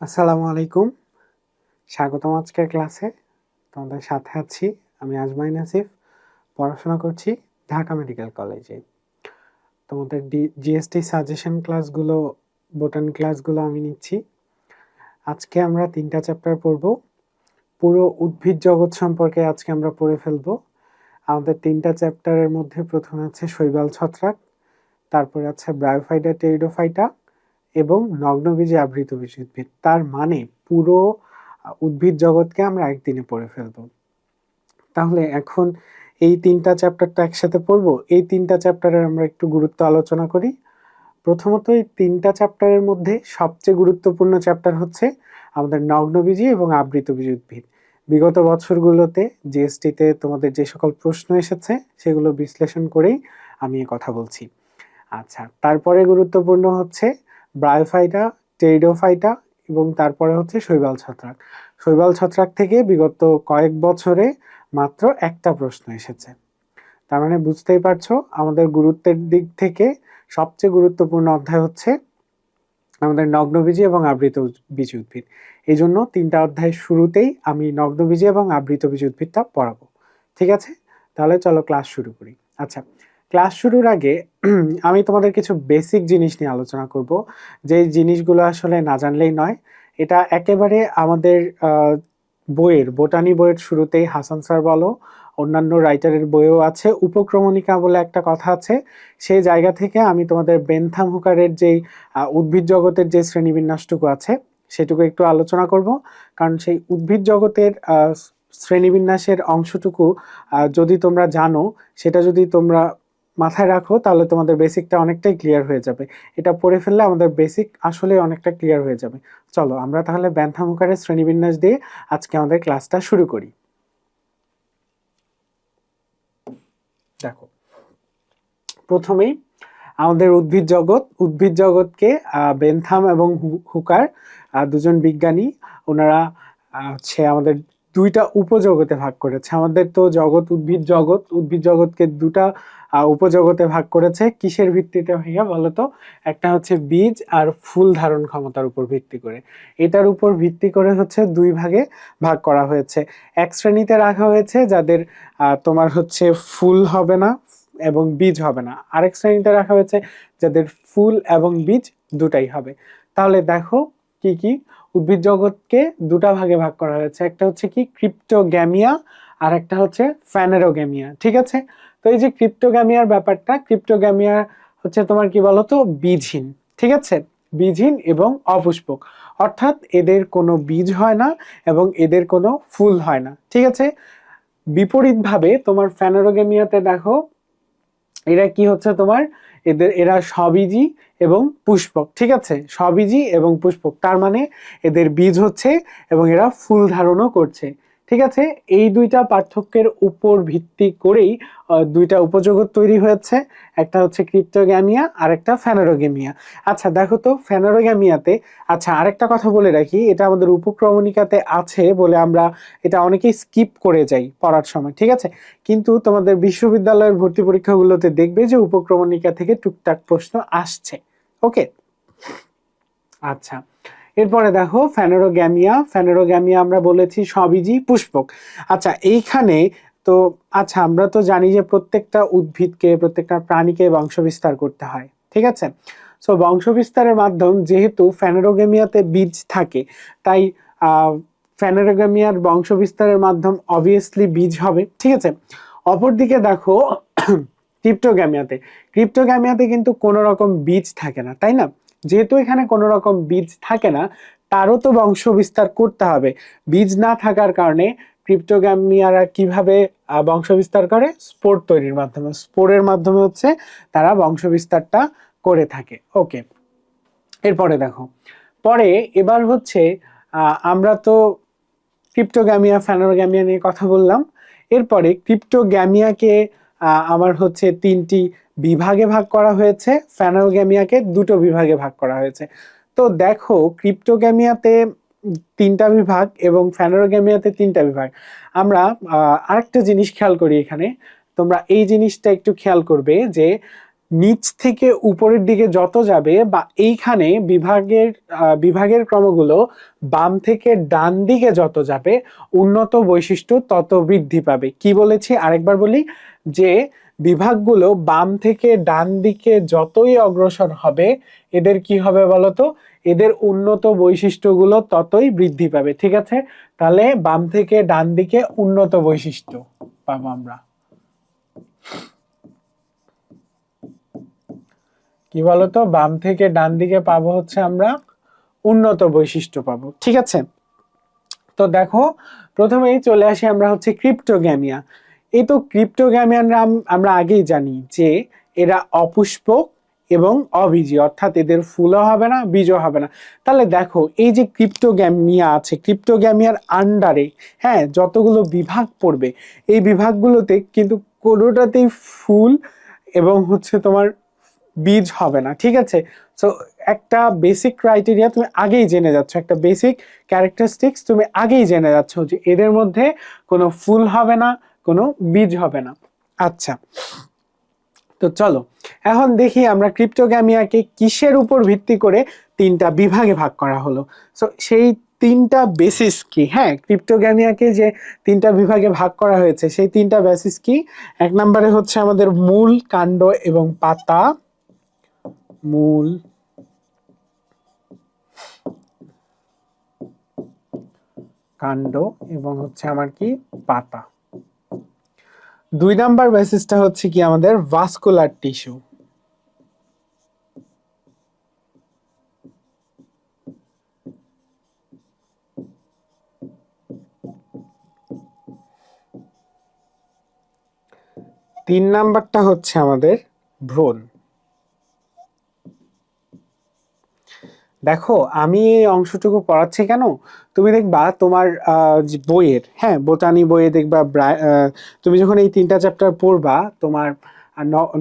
আসসালামু আলাইকুম। স্বাগতম আজকের ক্লাসে। তোমাদের সাথে আছি আমি আজমাইন আসিফ। পড়াশোনা করছি ঢাকা মেডিকেল কলেজে। তোমাদের জিএসটি সাজেশন ক্লাসগুলো, বোটানি ক্লাসগুলো আমি নিচ্ছি। আজকে আমরা 3টা চ্যাপ্টার পড়ব। পুরো উদ্ভিদ জগৎ সম্পর্কে আজকে আমরা পড়ে ফেলব। আমাদের 3টা চ্যাপ্টারের মধ্যে প্রথমে আছে শৈবাল ছত্রাক, তারপরে আছে ব্রায়োফাইটা, টেরিডোফাইটা এবং নগ্নবীজে আবৃত বীজ উদ্ভিদ। তার মানে পুরো উদ্ভিদ জগৎকে আমরা একদিনে পড়ে ফেলবো। তাহলে এখন এই 3টা চ্যাপ্টারটা একসাথে পড়বো। এই 3টা চ্যাপ্টারের আমরা একটু গুরুত্ব আলোচনা করি। প্রথমত এই 3টা চ্যাপ্টারের মধ্যে সবচেয়ে গুরুত্বপূর্ণ চ্যাপ্টার হচ্ছে আমাদের নগ্নবীজি এবং আবৃতবীজ উদ্ভিদ। বিগত বছরগুলোতে জিএসটিতে তোমাদের যে সকল প্রশ্ন এসেছে সেগুলো বিশ্লেষণ করেই আমি কথা বলছি। আচ্ছা, তারপরে গুরুত্বপূর্ণ হচ্ছে ব্রায়োফাইটা, টেরিডোফাইটা এবং তারপরে হচ্ছে শৈবাল ছত্রাক। শৈবাল ছত্রাক থেকে বিগত কয়েক বছরে মাত্র একটা প্রশ্ন এসেছে। তার মানে বুঝতেই পারছো আমাদের গুরুত্বের দিক থেকে সবচেয়ে গুরুত্বপূর্ণ অধ্যায় হচ্ছে আমাদের নগ্নবীজি এবং আবৃত বীজ উদ্ভিদ। এই জন্য 3টা অধ্যায়ের শুরুতেই আমি নগ্নবীজি এবং আবৃত বীজ উদ্ভিদটা পড়াবো। ঠিক আছে, তাহলে চলো ক্লাস শুরু করি। আচ্ছা, ক্লাস শুরুর আগে আমি তোমাদের কিছু বেসিক জিনিস নিয়ে আলোচনা করব, যে জিনিসগুলো আসলে না জানলেই নয়। এটা একেবারে আমাদের বইয়ের, বোটানি বইয়ের শুরুতেই হাসান স্যার বলো, অন্যান্য রাইটারের বইও আছে, উপক্রমণিকা বলে একটা কথা আছে, সেই জায়গা থেকে আমি তোমাদের বেনথাম হুকারের যেই উদ্ভিদ জগতের যে শ্রেণীবিন্যাসটুকু আছে সেটুকু একটু আলোচনা করব। কারণ সেই উদ্ভিদ জগতের শ্রেণীবিন্যাসের অংশটুকু যদি তোমরা জানো, সেটা যদি তোমরা মাথায় রাখো, তাহলে তোমাদের বেসিকটা অনেকটাই ক্লিয়ার হয়ে যাবে। এটা পড়ে ফেললে আমাদের বেসিক আসলে অনেকটা ক্লিয়ার হয়ে যাবে। চলো আমরা তাহলে বেনথাম হুকারের শ্রেণীবিন্যাস দিয়ে আজকে আমাদের ক্লাসটা শুরু করি। দেখো, প্রথমেই আমাদের উদ্ভিদ জগৎকে বেনথাম এবং হুকার দুজন বিজ্ঞানী, ওনারা হচ্ছে আমাদের দুইটা উপজগতে ভাগ করেছে। আমাদের তো জগৎ উদ্ভিদ জগৎকে দুটা উপজগতে ভাগ করেছে। কিসের ভিত্তিতে ভাইয়া বলতো? একটা হচ্ছে বীজ আর ফুল ধারণ ক্ষমতার উপর ভিত্তি করে। এটার উপর ভিত্তি করে হচ্ছে দুই ভাগে ভাগ করা হয়েছে। এক শ্রেণীতে রাখা হয়েছে যাদের তোমার হচ্ছে ফুল হবে না এবং বীজ হবে না। আরেক শ্রেণীতে রাখা হয়েছে যাদের ফুল এবং বীজ দুটাই হবে। তাহলে দেখো কি কি উদ্ভিদ জগৎকে দুটা ভাগে ভাগ করা হয়েছে। একটা হচ্ছে কি ক্রিপ্টোগ্যামিয়া, আর একটা হচ্ছে ফ্যানেরোগ্যামিয়া। ঠিক আছে, তো এই যে ক্রিপ্টোগ্যামিয়ার ব্যাপারটা, ক্রিপ্টোগ্যামিয়া হচ্ছে তোমার কি বলতো, বীজহীন। ঠিক আছে, বীজহীন এবং অপুষ্পক, অর্থাৎ এদের কোনো বীজ হয় না এবং এদের কোনো ফুল হয় না। ঠিক আছে, বিপরীতভাবে তোমার ফ্যানেরোগ্যামিয়াতে দেখো এরা কি হচ্ছে তোমার, এরা স্ববীজী এবং পুষ্পক। ঠিক আছে, স্ববীজী এবং পুষ্পক, তার মানে এদের বীজ হচ্ছে এবং এরা ফুল ধারণও করছে। ঠিক আছে, এই দুইটা পার্থক্যের উপর ভিত্তি করেই দুইটা উপজগৎ তৈরি হয়েছে। একটা হচ্ছে ক্রিপ্টোগ্যামিয়া আর একটা ফ্যানেরোগ্যামিয়া। আচ্ছা দেখো তো ফ্যানেরোগ্যামিয়াতে, আচ্ছা আরেকটা কথা বলে রাখি, এটা আমাদের উপক্রমণিকাতে আছে বলে আমরা এটা অনেকেই স্কিপ করে যাই পড়ার সময়। ঠিক আছে, কিন্তু তোমাদের বিশ্ববিদ্যালয়ের ভর্তি পরীক্ষাগুলোতে দেখবে যে উপক্রমণিকা থেকে টুকটাক প্রশ্ন আসছে। ওকে, আচ্ছা এরপরে দেখো ফ্যানেরোগ্যামিয়া আমরা বলেছি স্ববীজী পুষ্পক। আচ্ছা এইখানে তো, আচ্ছা আমরা তো জানি যে প্রত্যেকটা উদ্ভিদকে, প্রত্যেকটা প্রাণীকে বংশবিস্তার করতে হয়। ঠিক আছে, সো বংশবিস্তারের মাধ্যম যেহেতু ফ্যানেরোগ্যামিয়াতে বীজ থাকে, তাই ফ্যানেরোগ্যামিয়ার বংশবিস্তারের মাধ্যম অবভিয়াসলি বীজ হবে। ঠিক আছে, অপরদিকে দেখো ক্রিপ্টোগ্যামিয়াতে কিন্তু কোনো রকম বীজ থাকে না, তাই না? যেহেতু এখানে কোনো রকম বীজ থাকে না, তারও তো বংশ বিস্তার করতে হবে। বীজ না থাকার কারণে ক্রিপ্টোগ্যামিয়ারা কিভাবে বংশ বিস্তার করে? স্পোর তৈরির মাধ্যমে, স্পোরের মাধ্যমে হচ্ছে তারা বংশ বিস্তারটা করে থাকে। ওকে, এরপরে দেখো, পরে এবার হচ্ছে আমরা তো ক্রিপ্টোগ্যামিয়া ফ্যানেরোগ্যামিয়া নিয়ে কথা বললাম। এরপরে ক্রিপ্টোগ্যামিয়াকে আমার হচ্ছে 3টি বিভাগে ভাগ করা হয়েছে, ফ্যানেরোগ্যামিয়াকে 2টো বিভাগে ভাগ করা হয়েছে। তো দেখো ক্রিপ্টোগ্যামিয়াতে 3টা বিভাগ এবং ফ্যানেরোগ্যামিয়াতে 3টা বিভাগ। আমরা আরেকটা জিনিস খেয়াল করি এখানে, তোমরা এই জিনিসটা একটু খেয়াল করবে যে নিচ থেকে উপরের দিকে যত যাবে বা এইখানে বিভাগের ক্রমগুলো বাম থেকে ডান দিকে যত যাবে উন্নত বৈশিষ্ট্য তত বৃদ্ধি পাবে। কি বলেছি আরেকবার বলি, যে বিভাগগুলো বাম থেকে ডান দিকে যতই অগ্রসর হবে এদের কি হবে বলতো, এদের উন্নত বৈশিষ্ট্যগুলো ততই বৃদ্ধি পাবে। ঠিক আছে, তাহলে বাম থেকে ডান দিকে উন্নত বৈশিষ্ট্য পাবো আমরা। কি বলতো, বাম থেকে ডান দিকে পাবো হচ্ছে আমরা উন্নত বৈশিষ্ট্য পাবো। ঠিক আছে, তো দেখো প্রথমেই চলে আসি আমরা হচ্ছে ক্রিপ্টোগ্যামিয়া। এই তো ক্রিপ্টোগ্যামিয়ানরা আমরা আগেই জানি যে এরা অপুষ্পক এবং অবীজী, অর্থাৎ এদের ফুলও হবে না বীজও হবে না। তাহলে দেখো এই যে ক্রিপ্টোগ্যামিয়া আছে, ক্রিপ্টোগ্যামিয়ার আন্ডারে হ্যাঁ যতগুলো বিভাগ পড়বে এই বিভাগগুলোতে কিন্তু কোনোটাতেই ফুল এবং হচ্ছে তোমার বীজ হবে না। ঠিক আছে, সো একটা বেসিক ক্রাইটেরিয়া তুমি আগেই জেনে যাচ্ছ, একটা বেসিক ক্যারেক্টারিস্টিক্স তুমি আগেই জেনে যাচ্ছ যে এদের মধ্যে কোনো ফুল হবে না, কোনো বীজ হবে না। আচ্ছা, তো চলো এখন দেখি আমরা ক্রিপ্টোগ্যামিয়াকে কিসের উপর ভিত্তি করে তিনটা বিভাগে ভাগ করা হলো। সো সেই তিনটা বেসিস কি, হ্যাঁ ক্রিপ্টোগ্যামিয়াকে যে তিনটা বিভাগে ভাগ করা হয়েছে সেই তিনটা বেসিস কি। এক নম্বরে হচ্ছে আমাদের মূল, কাণ্ড এবং পাতা। মূল, কাণ্ড এবং হচ্ছে আমার কি পাতা। দুই নাম্বার বেসিসটা হচ্ছে কি আমাদের ভাস্কুলার টিস্যু। তিন নাম্বারটা হচ্ছে আমাদের ভ্রূণ। দেখো আমি এই অংশটুকু পড়াচ্ছি কেন, তুমি দেখবা তোমার বইয়ের, হ্যাঁ বোটানি বইয়ে দেখবা তুমি যখন এই তিনটা চ্যাপ্টার পড়বা তোমার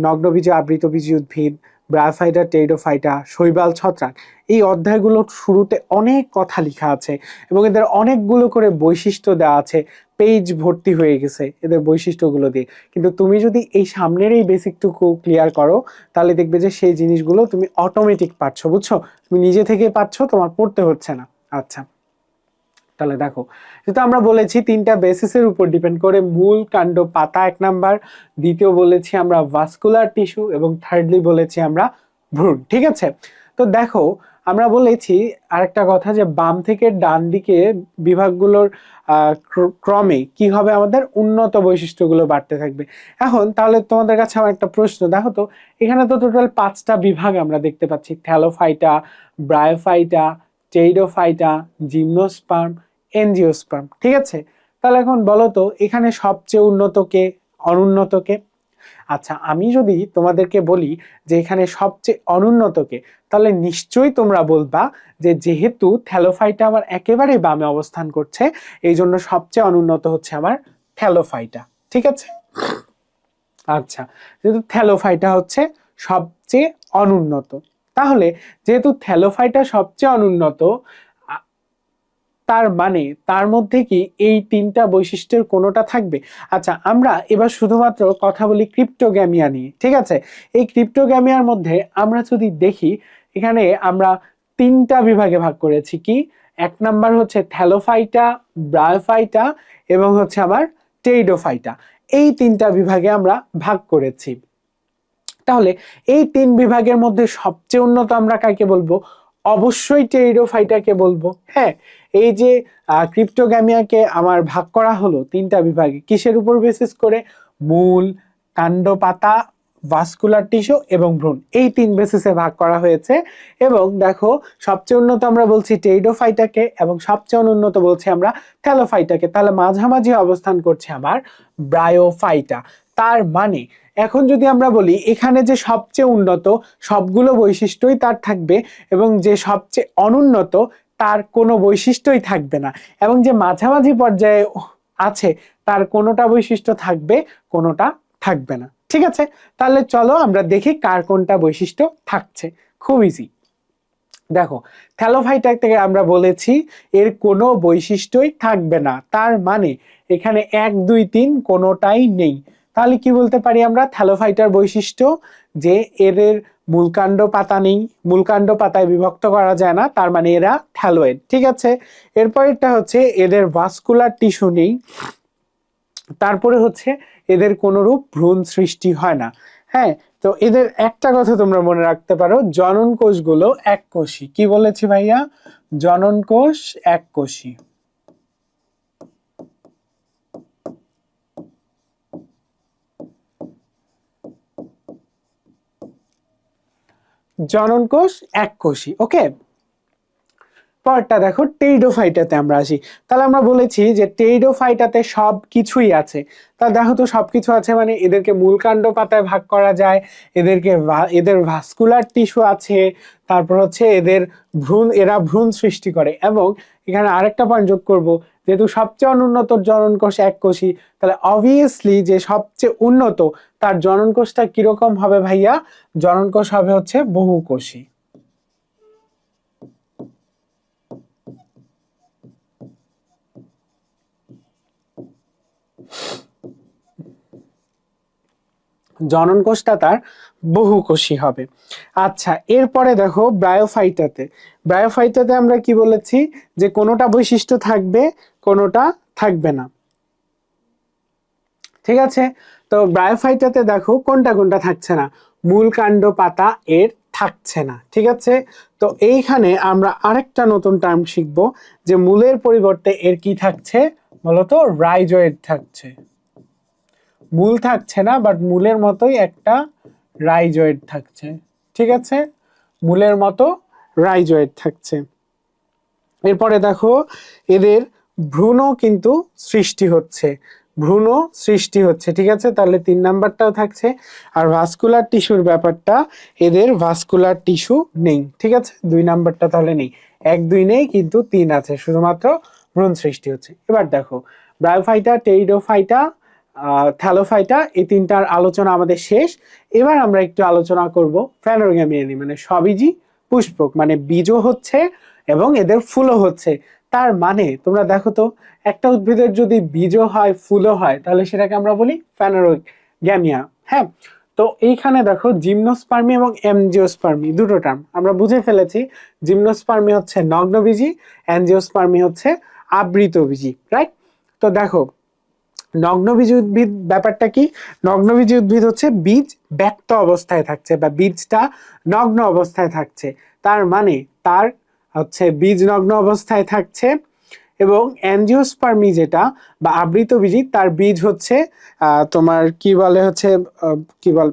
নগ্নবীজে আবৃতবীজী উদ্ভিদ, ব্রায়োফাইটা, টেরিডোফাইটা, শৈবাল ছত্রাক, এই অধ্যায়গুলোর শুরুতে অনেক কথা লেখা আছে এবং এদের অনেকগুলো করে বৈশিষ্ট্য দেওয়া আছে, পেজ ভর্তি হয়ে গেছে এদের বৈশিষ্ট্যগুলো দিয়ে। কিন্তু তুমি যদি এই সামনের এই বেসিকটুকু ক্লিয়ার করো তাহলে দেখবে যে সেই জিনিসগুলো তুমি অটোমেটিক পাচ্ছ, বুঝছো, তুমি নিজে থেকে পাচ্ছ, তোমার পড়তে হচ্ছে না। আচ্ছা, তাহলে দেখো যেহেতু আমরা বলেছি তিনটা বেসিসের উপর ডিপেন্ড করে, মূল, কাণ্ড, পাতা এক নাম্বার, দ্বিতীয় বলেছি আমরা ভাস্কুলার টিস্যু এবং থার্ডলি বলেছি আমরা ভ্রূণ। ঠিক আছে, তো দেখো আমরা বলেছি আরেকটা কথা যে বাম থেকে ডান দিকে বিভাগগুলোর ক্রমে কি হবে, আমাদের উন্নত বৈশিষ্ট্যগুলো বাড়তে থাকবে। এখন তাহলে তোমাদের কাছে আমার একটা প্রশ্ন, দেখো তো এখানে তো টোটাল 5টা বিভাগ আমরা দেখতে পাচ্ছি, thallophyta, bryophyta, pteridophyta, gymnosperm, angiosperm. ঠিক আছে, তাহলে এখন বলো তো এখানে সবচেয়ে উন্নত কে, অনুন্নত কে? আচ্ছা, আমি যদি তোমাদেরকে বলি যে এখানে সবচেয়ে অনুন্নত কে, তাহলে নিশ্চয়ই তোমরা বলবা যে যেহেতু থ্যালোফাইটা আমার একেবারে বামে অবস্থান করছে এই জন্য সবচেয়ে অনুন্নত হচ্ছে আমার থ্যালোফাইটা। ঠিক আছে, আচ্ছা যেহেতু থ্যালোফাইটা হচ্ছে সবচেয়ে অনুন্নত, তাহলে যেহেতু থ্যালোফাইটা সবচেয়ে অনুন্নত তার মানে তার মধ্যে কি এই তিনটা বৈশিষ্ট্যের কোনোটা থাকবে? আচ্ছা, আমরা এবার শুধুমাত্র কথা বলি ক্রিপ্টোগ্যামিয়া নিয়ে। ঠিক আছে, এই ক্রিপ্টোগ্যামিয়ার মধ্যে আমরা যদি দেখি এখানে আমরা তিনটা বিভাগে ভাগ করেছি। কি, এক নাম্বার হচ্ছে থ্যালোফাইটা, ব্রায়োফাইটা এবং হচ্ছে আবার টেরিডোফাইটা, এই তিনটা বিভাগে আমরা ভাগ করেছি। তাহলে এই তিন বিভাগের মধ্যে সবচেয়ে উন্নত আমরা কাকে বলবো? অবশ্যই টেরিডোফাইটাকে বলবো। হ্যাঁ, এই যে ক্রিপ্টোগ্যামিয়াকে আমার ভাগ করা হলো তিনটা বিভাগে, কিসের উপর বেসিস করে? মূল, কাণ্ড, পাতা, ভাস্কুলার টিস্যু এবং ভ্রূণ, এই তিন বেসিসে ভাগ করা হয়েছে। এবং দেখো সবচেয়ে উন্নত আমরা বলছি টেরিডোফাইটাকে এবং সবচেয়ে অনুন্নত বলছি আমরা থ্যালোফাইটাকে, তাহলে মাঝামাঝি অবস্থান করছে আমার ব্রায়োফাইটা। তার মানে এখন যদি আমরা বলি এখানে যে সবচেয়ে উন্নত সবগুলো বৈশিষ্ট্যই তার থাকবে এবং যে সবচেয়ে অনুন্নত তার কোনো বৈশিষ্ট্যই থাকবে না, এবং যে মাঝামাঝি পর্যায়ে আছে তার কোনোটা বৈশিষ্ট্য থাকবে, কোনোটা থাকবে না। ঠিক আছে, তাহলে চলো আমরা দেখি কার কোনটা বৈশিষ্ট্য থাকছে। খুব ইজি, দেখো থ্যালোফাইটা থেকে আমরা বলেছি এর কোনো বৈশিষ্ট্যই থাকবে না, তার মানে এখানে 1 2 3 কোনোটাই নেই। তাহলে কি বলতে পারি আমরা থ্যালোফাইটার বৈশিষ্ট্য, যে এদের মূলকাণ্ড পাতা নেই, মূলকাণ্ড পাতায় বিভক্ত করা যায় না, তার মানে এরা থ্যালোয়েড। ঠিক আছে, এরপরেরটা হচ্ছে এদের ভাস্কুলার টিস্যু নেই, তারপরে হচ্ছে এদের কোনরূপ ভ্রূণ সৃষ্টি হয় না। হ্যাঁ, তো এদের একটা কথা তোমরা মনে রাখতে পারো, জনন কোষগুলো এককোষী। কি বলেছি ভাইয়া? জনন কোষ এককোষী। জনন কোষ এককোষী। ওকে, পরটা দেখো, টেইডোফাইটাতে আমরা আসি। তাহলে আমরা বলেছি যে টেইডোফাইটাতে সব কিছুই আছে। তা দেখো তো সবকিছু আছে মানে এদেরকে মূলকাণ্ড পাতায় ভাগ করা যায়, এদের ভাস্কুলার টিস্যু আছে, তারপর হচ্ছে এদের এরা ভ্রূণ সৃষ্টি করে। এবং এখানে আরেকটা পয়েন্ট যোগ করব, যেহেতু সবচেয়ে অনুন্নত জনন কোষ এককোষী, তাহলে অবভিয়াসলি যে সবচেয়ে উন্নত তার জনন কোষটা কিরকম হবে ভাইয়া? জনন কোষ হবে হচ্ছে বহুকোষী। জনন কোষটা তার বহুকোষী হবে। আচ্ছা, এরপরে দেখো ব্রায়োফাইটাতে আমরা কি বলেছি? যে কোনোটা বৈশিষ্ট্য থাকবে, কোনোটা থাকবে না। ঠিক আছে, তো ব্রায়োফাইটাতে দেখো কোনটা কোনটা থাকছে না, মূল কাণ্ড পাতা এর থাকছে না। ঠিক আছে, তো এইখানে আমরা আরেকটা নতুন টার্ম শিখবো, যে মূলের পরিবর্তে এর কি থাকছে বলতো? রাইজয়েড থাকছে। মূল থাকছে না, বাট মূলের মতোই একটা রাইজয়েড থাকছে। ঠিক আছে, মূলের মতো রাইজয়েড থাকছে। এরপরে দেখো এদের ভ্রূণ কিন্তু সৃষ্টি হচ্ছে, ভ্রূণ সৃষ্টি হচ্ছে। ঠিক আছে, তাহলে 3 নাম্বারটাও থাকছে। আর ভাস্কুলার টিস্যুর ব্যাপারটা, এদের ভাস্কুলার টিস্যু নেই। ঠিক আছে, 2 নাম্বারটা তাহলে নেই, 1 2 নেই, কিন্তু 3 আছে, শুধুমাত্র ভ্রূণ সৃষ্টি হচ্ছে। এবার দেখো ব্রায়োফাইটা, টেরিডোফাইটা, থ্যালোফাইটা, এই তিনটার আলোচনা আমাদের শেষ। এবার আমরা একটু আলোচনা করব ফ্যানোরগ্যামিয়া নিয়ে, মানে সবীজী পুষ্পক, মানে বীজও হচ্ছে এবং এদের ফুলও হচ্ছে। তার মানে তোমরা দেখো তো, একটা উদ্ভিদের যদি বীজও হয় ফুলও হয়, তাহলে সেটাকে আমরা বলি ফ্যানোরগ্যামিয়া। হ্যাঁ, তো এইখানে দেখো জিমনোস্পার্মি এবং এনজিওস্পার্মি দুটো টার্ম আমরা বুঝে ফেলেছি। জিমনোস্পার্মি হচ্ছে নগ্নবীজি, এনজিওস্পার্মি হচ্ছে আবৃতবীজি, রাইট? তো দেখো নগ্নবীজি উদ্ভিদ ব্যাপারটা কি? নগ্নবীজি উদ্ভিদ হচ্ছে বীজ ব্যক্ত অবস্থায় থাকছে বা বীজটা নগ্ন অবস্থায় থাকছে। তার মানে তার হচ্ছে বীজ নগ্ন অবস্থায় থাকছে। এবং অ্যাঞ্জিওস্পার্মি যেটা বা আবৃতবীজি, তার বীজ হচ্ছে তোমার কি বলে হচ্ছে কি বল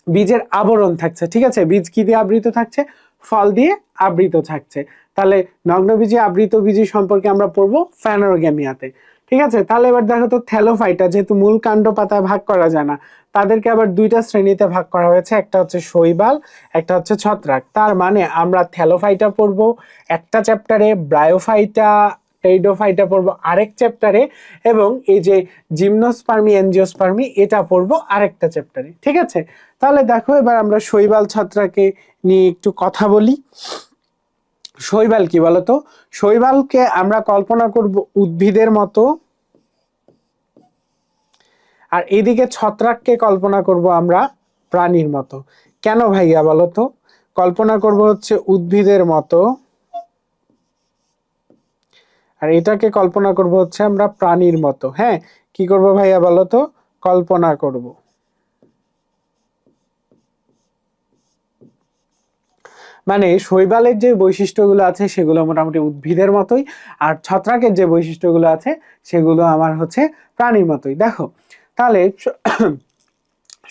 বীজের আবরণ থাকছে। ঠিক আছে, বীজ কি দিয়ে আবৃত থাকছে? ফল দিয়ে আবৃত থাকছে। তাহলে নগ্নবীজি আবৃতবীজি সম্পর্কে আমরা পড়বো ফ্যানোরগ্যামিয়াতে। ঠিক আছে, তাহলে এবার দেখো তো থ্যালোফাইটা, যেহেতু মূল কাণ্ড পাতায় ভাগ করা যায় না, তাদেরকে আবার দুইটা শ্রেণীতে ভাগ করা হয়েছে, একটা হচ্ছে শৈবাল, একটা হচ্ছে ছত্রাক। তার মানে আমরা থ্যালোফাইটা পড়বো একটা চ্যাপ্টারে, ব্রায়োফাইটা টেরিডোফাইটা পড়বো আরেক চ্যাপ্টারে, এবং এই যে জিমনোস্পার্মি এনজিওস্পার্মি এটা পড়বো আরেকটা চ্যাপ্টারে। ঠিক আছে, তাহলে দেখো এবার আমরা শৈবাল ছত্রাকে নিয়ে একটু কথা বলি। শৈবাল কি বলতো? শৈবালকে আমরা কল্পনা করব উদ্ভিদের মতো, আর এদিকে ছত্রাককে কল্পনা করব আমরা প্রাণীর মতো। কেন ভাইয়া বলতো? কল্পনা করব হচ্ছে উদ্ভিদের মতো, আর এটাকে কল্পনা করব হচ্ছে আমরা প্রাণীর মতো। হ্যাঁ, কি করব ভাইয়া বলতো? কল্পনা করব। মানে শৈবালের যে বৈশিষ্ট্যগুলো আছে সেগুলো মোটামুটি উদ্ভিদের মতোই, আর ছত্রাকের যে বৈশিষ্ট্যগুলো আছে সেগুলো আমার হচ্ছে প্রাণীর মতোই। দেখো তাহলে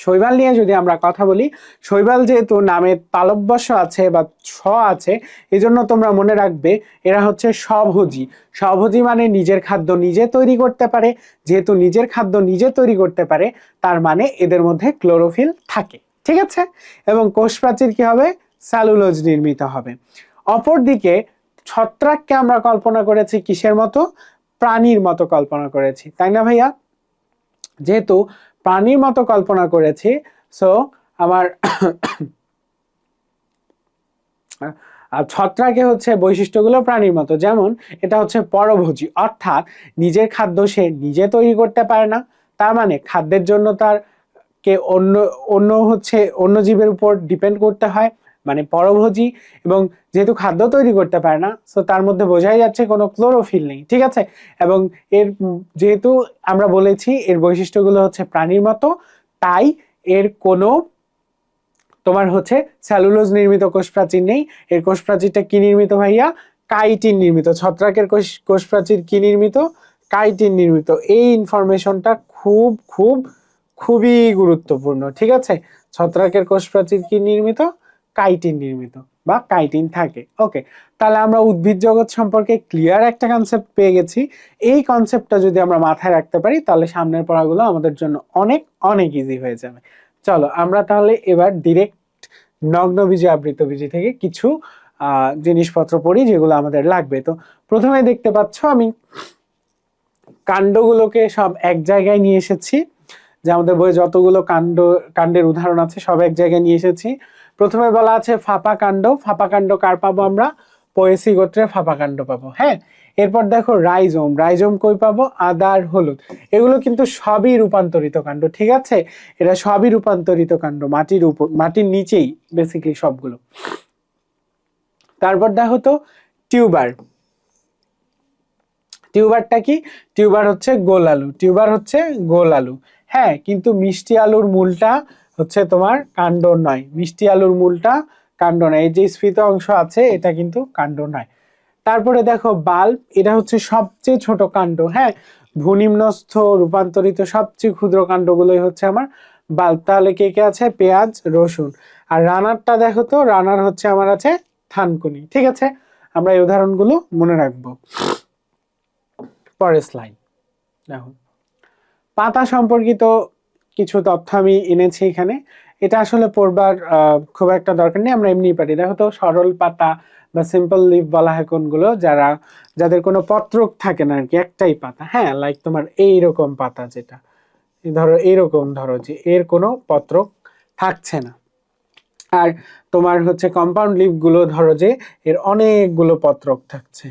শৈবাল নিয়ে যদি আমরা কথা বলি, শৈবাল যেহেতু নামে তালব্যস্য আছে বা ছ আছে, এজন্য তোমরা মনে রাখবে এরা হচ্ছে স্বভোজী। স্বভোজী মানে নিজের খাদ্য নিজে তৈরি করতে পারে। যেহেতু নিজের খাদ্য নিজে তৈরি করতে পারে, তার মানে এদের মধ্যে ক্লোরোফিল থাকে। ঠিক আছে, এবং কোষ প্রাচীর কি হবে? সেলুলোজ নির্মিত হবে। অপরদিকে ছত্রাককে আমরা কল্পনা করেছি কিসের মতো? প্রাণীর মতো কল্পনা করেছি, তাই না ভাইয়া? যেহেতু প্রাণীর মতো কল্পনা করেছি, সো আমার ছত্রাকে হচ্ছে বৈশিষ্ট্যগুলো প্রাণীর মতো। যেমন এটা হচ্ছে পরভোজী, অর্থাৎ নিজের খাদ্য সে নিজে তৈরি করতে পারে না, তার মানে খাদ্যের জন্য তার কে অন্য অন্য হচ্ছে অন্য জীবের উপর ডিপেন্ড করতে হয়, মানে পরভোজী, এবং যেহেতু খাদ্য তৈরি করতে পারে না, সো তার মধ্যে বোঝাই যাচ্ছে কোনো ক্লোরোফিল নেই, ঠিক আছে। এবং এর যেহেতু আমরা বলেছি এর বৈশিষ্ট্যগুলো হচ্ছে প্রাণীর মতো, তাই এর কোনো তোমার হচ্ছে সেলুলোজ নির্মিত কোষ প্রাচীর নেই। এর কোষ প্রাচীরটা কি নির্মিত ভাইয়া? কাইটিন নির্মিত। ছত্রাকের কোষ প্রাচীর কি নির্মিত? কাইটিন নির্মিত। এই ইনফরমেশনটা খুব খুব খুবই গুরুত্বপূর্ণ, ঠিক আছে। ছত্রাকের কোষ প্রাচীর কি নির্মিত? কাইটিন নির্মিত বা কাইটিন থাকে। ওকে, তাহলে আমরা উদ্ভিদ জগৎ সম্পর্কে ক্লিয়ার একটা কনসেপ্ট পেয়ে গেছি। এই কনসেপ্টটা যদি আমরা মাথায় রাখতে পারি তাহলে সামনের পড়াগুলো আমাদের জন্য অনেক অনেক ইজি হয়ে যাবে। চলো আমরা তাহলে এবার ডিরেক্ট নগ্ন বীজে আবৃত বীজে থেকে কিছু জিনিসপত্র পড়ি যেগুলো আমাদের লাগবে। তো প্রথমে দেখতে পাচ্ছ আমি কাণ্ডগুলোকে সব এক জায়গায় নিয়ে এসেছি, যে আমাদের বইয়ে যতগুলো কাণ্ডের উদাহরণ আছে সব এক জায়গায় নিয়ে এসেছি। প্রথমে বলা আছে ফাঁপা কাণ্ড। ফাঁপা কাণ্ড কার পাবো আমরা? পোয়েসি গোত্রে ফাঁপা কাণ্ড পাবো। হ্যাঁ, এরপর দেখো রাইজোম। রাইজোম কই পাবো? আদা আর হলুদ। এগুলো কিন্তু সবই রূপান্তরিত কাণ্ড, ঠিক আছে। এরা সবই রূপান্তরিত কাণ্ড, মাটির উপর, মাটির নিচেই বেসিক্যালি সবগুলো। তারপর দেখো তো টিউবার। টিউবারটা কি? টিউবার হচ্ছে গোল আলু। টিউবার হচ্ছে গোল আলু। হ্যাঁ, কিন্তু মিষ্টি আলুর মূলটা হচ্ছে তোমার কাণ্ড নয়। মিষ্টি আলুর মূলটা কাণ্ড নয়। এই যে স্ফীত অংশ আছে এটা কিন্তু কাণ্ড নয়। তারপরে দেখো বাল্ব। এটা হচ্ছে সবচেয়ে ছোট কাণ্ড। হ্যাঁ, ভূনিম্নস্থ রূপান্তরিত সবচেয়ে ক্ষুদ্র কাণ্ডগুলোই হচ্ছে আমার বাল্ব। তাহলে কে কে আছে? পেঁয়াজ, রসুন। আর রানারটা দেখো তো, রানার হচ্ছে আমার আছে থানকুনি। ঠিক আছে, আমরা এই উদাহরণগুলো মনে রাখবো। পরের স্লাইড দেখো, পাতা সম্পর্কিত কিছু তথ্য আমি এনেছি এখানে। এটা আসলে পড়বার খুব একটা দরকার নেই, আমরা এমনি পারি। দেখো তো সরল পাতা বা সিম্পল লিফ বলা হয় কোনগুলো? যাদের কোনো পত্রক থাকে না আর কি, একটাই পাতা। হ্যাঁ, লাইক তোমার এইরকম পাতা, যেটা ধরো এইরকম, ধরো যে এর কোনো পত্রক থাকছে না। আর তোমার হচ্ছে কম্পাউন্ড লিফ গুলো ধরো যে এর অনেকগুলো পত্রক থাকছে।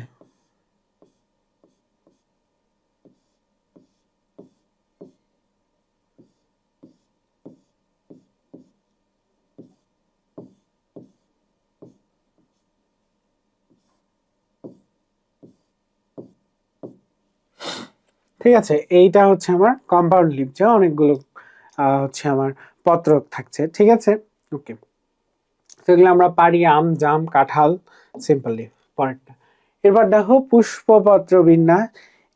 ঠিক আছে, এইটা হচ্ছে আমার কম্পাউন্ড লিফ, যে অনেকগুলো হচ্ছে আমার পত্রক থাকছে। ঠিক আছে, ওকে। সেগুলো আমরা পারি আম, জাম, কাঁঠাল, সিম্পল লিফ। পরেরটা, এরপর দেখো পুষ্পপত্র বিন্যাস।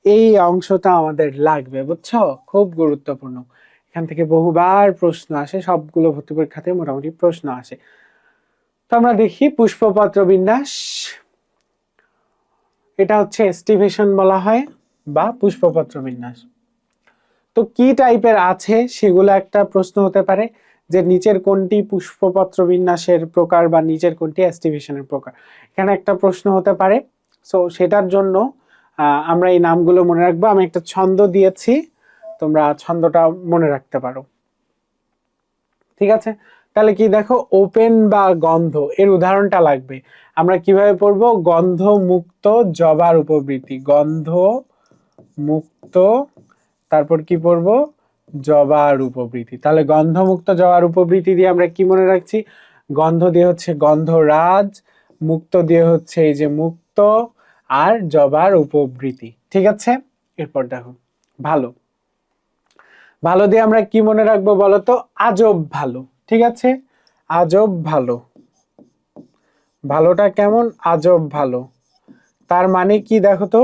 এই অংশটা আমাদের লাগবে, বুঝছো? খুব গুরুত্বপূর্ণ। এখান থেকে বহুবার প্রশ্ন আসে, সবগুলো ভর্তি পরীক্ষাতে মোটামুটি প্রশ্ন আসে। তো আমরা দেখি পুষ্পপত্র বিন্যাস। এটা হচ্ছে এস্টিভেশন বলা হয় বা পুষ্পপত্র বিন্যাস। তো কি টাইপের আছে সেগুলো একটা প্রশ্ন হতে পারে, যে নিচের কোনটি পুষ্পপত্র বিন্যাসের প্রকার বা নিচের কোনটি এস্টিভেশনের প্রকার, এখানে একটা প্রশ্ন হতে পারে। সো সেটার জন্য আমরা এই নামগুলো মনে রাখবো। আমি একটা ছন্দ দিয়েছি, তোমরা ছন্দটা মনে রাখতে পারো। ঠিক আছে, তাহলে কি দেখো, ওপেন বা গন্ধ, এর উদাহরণটা লাগবে। আমরা কিভাবে পড়বো? গন্ধ মুক্ত জবার উপবৃত্তি। গন্ধ মুক্ত, তারপর কি পড়বো? জবার উপবৃত্তি। তাহলে গন্ধমুক্ত জবার উপবৃত্তি দিয়ে আমরা কি মনে রাখছি? গন্ধ দিয়ে হচ্ছে গন্ধরাজ, মুক্ত দিয়ে হচ্ছে এই যে মুক্ত, আর জবার উপবৃত্তি। ঠিক আছে, এরপর দেখো ভালো। ভালো দিয়ে আমরা কি মনে রাখবো বলতো? আজব ভালো। ঠিক আছে, আজব ভালো। ভালোটা কেমন? আজব ভালো। তার মানে কি দেখো তো,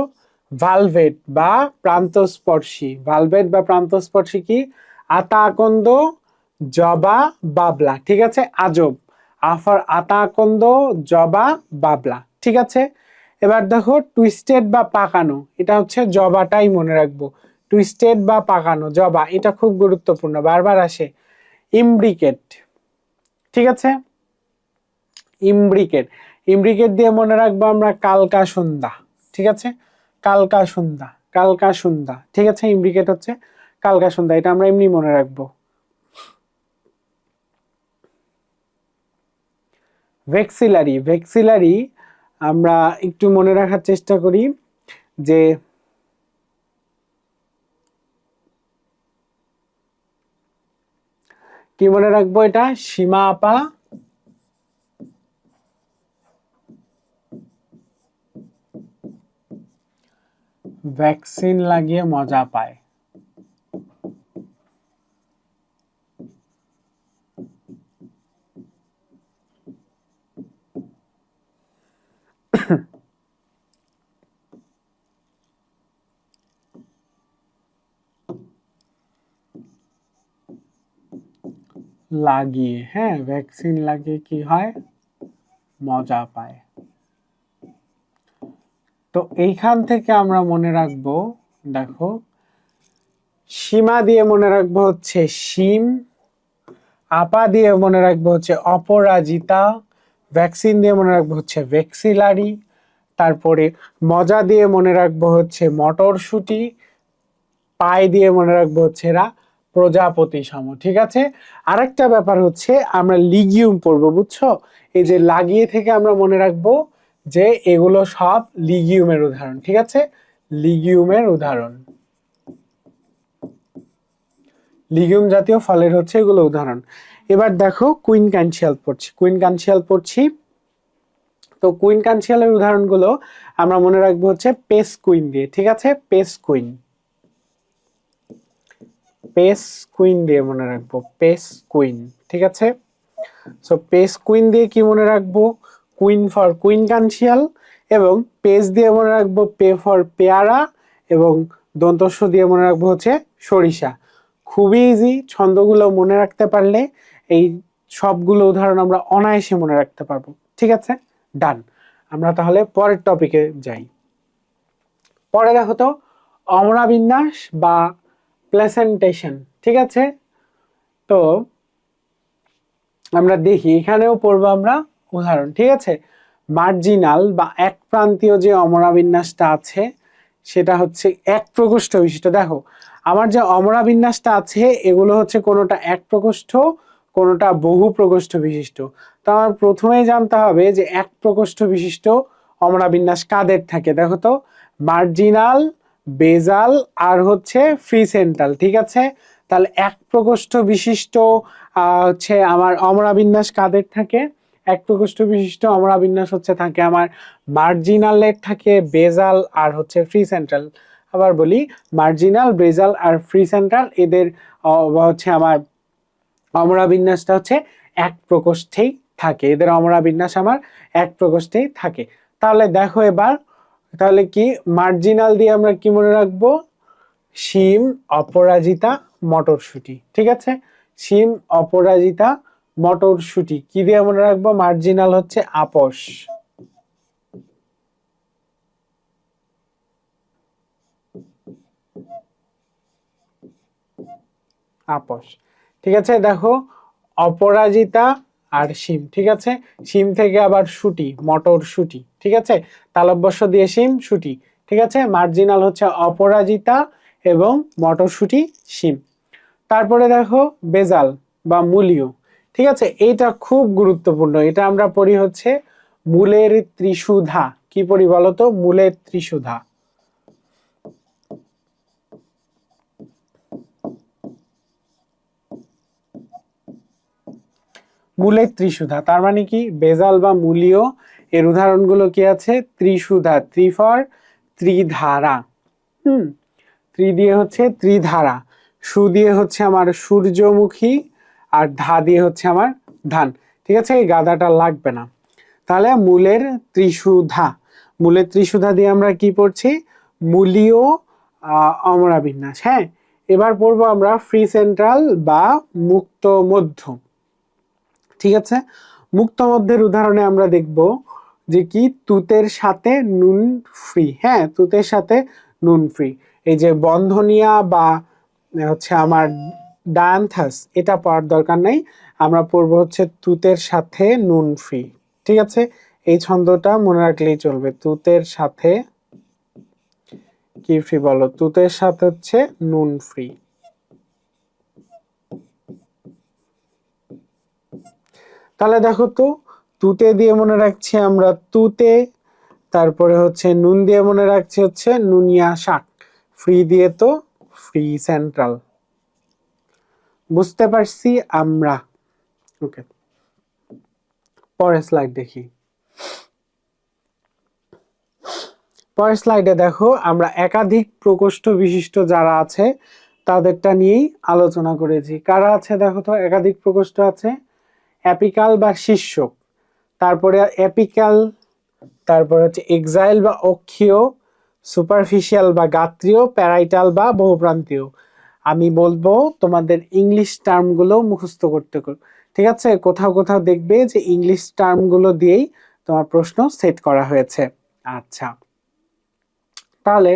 ভালভেট বা প্রান্তস্পর্শী। ভালভেট বা প্রান্তস্পর্শী কি? আতা আকন্দ, জবা, বাবলা। ঠিক আছে, আজব আফার আতা আকন্দ, জবা, বাবলা। ঠিক আছে, এবার দেখো টুইস্টেড বা পাকানো। এটা হচ্ছে জবাটাই মনে রাখবো। টুইস্টেড বা পাকানো, জবা, এটা খুব গুরুত্বপূর্ণ, বারবার আসে। ইমব্রিকেট। ঠিক আছে, ইমব্রিকেট। ইমব্রিকেট দিয়ে মনে রাখবো আমরা কালকা সন্ধ্যা। ঠিক আছে, কালকা সন্ধ্যা, কালকা সন্ধ্যা। ঠিক আছে, ইমব্রিকেট হচ্ছে কালকা সন্ধ্যা, এটা আমরা এমনি মনে রাখবো। ভেক্সিলারি। ভেক্সিলারি আমরা একটু মনে রাখার চেষ্টা করি, যে কি মনে রাখবো এটা? সীমা আপা ভ্যাকসিন লাগিয়ে মজা পায়। লাগিয়ে, হ্যাঁ, ভ্যাকসিন লাগিয়ে কি হয়? মজা পায়। তো এইখান থেকে আমরা মনে রাখবো, দেখো, সীমা দিয়ে মনে রাখবো হচ্ছে সীম, আপা দিয়ে মনে রাখবো হচ্ছে অপরাজিতা, ভ্যাকসিন দিয়ে মনে রাখবো হচ্ছে ভেক্সিলারি, তারপরে মজা দিয়ে মনে রাখবো হচ্ছে মটরশুঁটি, পাই দিয়ে মনে রাখবো হচ্ছে এরা প্রজাপতি সম। ঠিক আছে, আরেকটা ব্যাপার হচ্ছে আমরা লিগিউম পড়বো, বুঝছো? এই যে লাগিয়ে থেকে আমরা মনে রাখবো যে এগুলো সব লিগিউমের উদাহরণ। ঠিক আছে, লিগিউমের উদাহরণ, লিগিউম জাতীয় ফলের হচ্ছে এগুলো উদাহরণ। এবার দেখো কুইন কানশিয়াল পড়ছি, কুইন কানশিয়াল পড়ছি। তো কুইন কানশিয়ালের উদাহরণগুলো আমরা মনে রাখবো হচ্ছে পেস কুইন দিয়ে। ঠিক আছে, পেস কুইন, পেস কুইন দিয়ে মনে রাখবো, পেস কুইন। ঠিক আছে, সো পেস কুইন দিয়ে কি মনে রাখবো? কুইন ফর কুইন কানশিয়াল, এবং পেস দিয়ে মনে রাখবো পে ফর পেয়ারা, এবং দন্তস্ব দিয়ে মনে রাখবো হচ্ছে সরিষা। খুবই ইজি, ছন্দগুলো মনে রাখতে পারলে এই সবগুলো উদাহরণ আমরা অনায়াসে মনে রাখতে পারবো। ঠিক আছে, ডান। আমরা তাহলে পরের টপিকে যাই। পরে দেখো তো অমরা বিন্যাস বা প্লেসেন্টেশন। ঠিক আছে, তো আমরা দেখি এখানেও পড়বো আমরা উদাহরণ। ঠিক আছে, মার্জিনাল বা এক প্রান্তীয় যে অমরা বিন্যাসটা আছে সেটা হচ্ছে এক প্রকোষ্ঠ বিশিষ্ট। দেখো আমার যে অমরা বিন্যাসটা আছে এগুলো হচ্ছে কোনোটা এক প্রকোষ্ঠ, কোনোটা বহু প্রকোষ্ঠ বিশিষ্ট। তো আমার প্রথমেই জানতে হবে যে এক প্রকোষ্ঠ বিশিষ্ট অমরা বিন্যাস কাদের থাকে। দেখো তো, মার্জিনাল, বেজাল আর হচ্ছে ফ্রি সেন্ট্রাল। ঠিক আছে, তাহলে এক প্রকোষ্ঠ বিশিষ্ট হচ্ছে আমার অমরা বিন্যাস কাদের থাকে? এক প্রকোষ্ঠ বিশিষ্ট অমরা বিন্যাস হচ্ছে থাকে আমার মার্জিনালের থাকে, বেজাল আর হচ্ছে ফ্রি সেন্ট্রাল। আবার বলি, মার্জিনাল, বেজাল আর ফ্রি সেন্ট্রাল এদের হচ্ছে আমার অমরা বিন্যাসটা হচ্ছে এক প্রকোষ্ঠেই থাকে, এদের অমরা বিন্যাস আমার এক প্রকোষ্ঠেই থাকে। তাহলে দেখো এবার, তাহলে কি মার্জিনাল দিয়ে আমরা কি মনে রাখবো? শিম, অপরাজিতা, মটরশুঁটি। ঠিক আছে, শিম, অপরাজিতা, মটরশুঁটি। কি দিয়ে মনে রাখবো? মার্জিনাল হচ্ছে আপস, আপস। ঠিক আছে, দেখো অপরাজিতা আর শিম। ঠিক আছে, শিম থেকে আবার শুটি, মটরশুঁটি। ঠিক আছে, তালব্যস্য দিয়ে শিম, শুটি। ঠিক আছে, মার্জিনাল হচ্ছে অপরাজিতা এবং মটরশুঁটি, শিম। তারপরে দেখো বেজাল বা মূলীয়। ঠিক আছে, এইটা খুব গুরুত্বপূর্ণ, এটা আমরা পড়ি হচ্ছে মূলের ত্রিশুধা। কি পড়ি বলতো? মূলের ত্রিশুধা। মূলের ত্রিশুধা তার মানে কি? বেজাল বা মূলীয় এর উদাহরণগুলো কি আছে? ত্রিশুধা, ত্রি ফর ত্রিধারা, ত্রি দিয়ে হচ্ছে ত্রিধারা, সু দিয়ে হচ্ছে আমার সূর্যমুখী, আর ধা দিয়ে হচ্ছে আমার ধান। ঠিক আছে, এই গাদাটা লাগবে না। তাহলে মূলের ত্রিশুধা, মূলের ত্রিশুধা দিয়ে আমরা কি পড়ছি? মূলীয় অমরা বিন্যাস। হ্যাঁ, এবার পড়বো আমরা ফ্রি সেন্ট্রাল বা মুক্ত মধ্য। ঠিক আছে, মুক্ত মধ্যের উদাহরণে আমরা দেখব যে কি তুতের সাথে নুন ফ্রি। হ্যাঁ, তুতের সাথে নুন ফ্রি। এই যে বন্ধনিয়া বা হচ্ছে আমার ডায়ান্থাস, এটা পড়ার দরকার নাই, আমরা পড়বো হচ্ছে তুতের সাথে নুন ফ্রি। ঠিক আছে, এই ছন্দটা মনে রাখলেই চলবে। তুতের সাথে কি ফ্রি বলো? তুতের সাথে হচ্ছে নুন ফ্রি। তাহলে দেখো তো, তুতে দিয়ে মনে রাখছি আমরা তুতে, তারপরে হচ্ছে নুন দিয়ে মনে রাখছি হচ্ছে নুনিয়া শাক, ফ্রি দিয়ে তো ফ্রি সেন্ট্রাল। বুঝতে পারছি আমরা। ওকে, পরের স্লাইড দেখি। পরের স্লাইডে দেখো আমরা একাধিক প্রকোষ্ঠ বিশিষ্ট যারা আছে তাদেরটা নিয়েই আলোচনা করেছি। কারা আছে দেখো তো, একাধিক প্রকোষ্ঠ আছে, অ্যাপিকাল বা শীর্ষক, তারপরে অ্যাপিকাল, তারপরে হচ্ছে এক্সাইল বা অক্ষীয়, সুপারফিশিয়াল বা গাত্রীয়, প্যারাইটাল বা বহুপ্রান্তীয়। আমি বলবো তোমাদের ইংলিশ টার্মগুলো মুখস্থ করতে, ঠিক আছে? কোথাও কোথাও দেখবে যে ইংলিশ টার্মগুলো দিয়েই তোমার প্রশ্ন সেট করা হয়েছে। আচ্ছা, তাহলে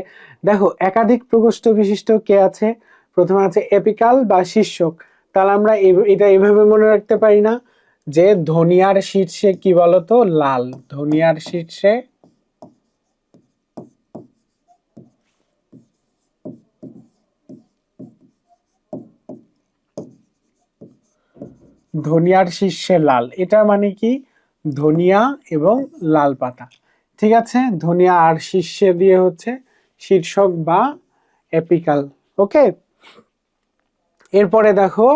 দেখো একাধিক প্রকোষ্ঠ বিশিষ্ট কে আছে? প্রথমে আছে এপিকাল বা শীর্ষক। তাহলে আমরা এটা এভাবে মনে রাখতে পারি না যে ধনিয়ার শীর্ষে কি বলতো? লাল। ধনিয়ার শীর্ষে ধনিয়ার শীর্ষে লাল, এটা মানে কি? ধনিয়া এবং লাল পাতা, ঠিক আছে? ধনিয়া আর শীর্ষে দিয়ে হচ্ছে শীর্ষক বা এপিকাল। ওকে, এরপরে দেখো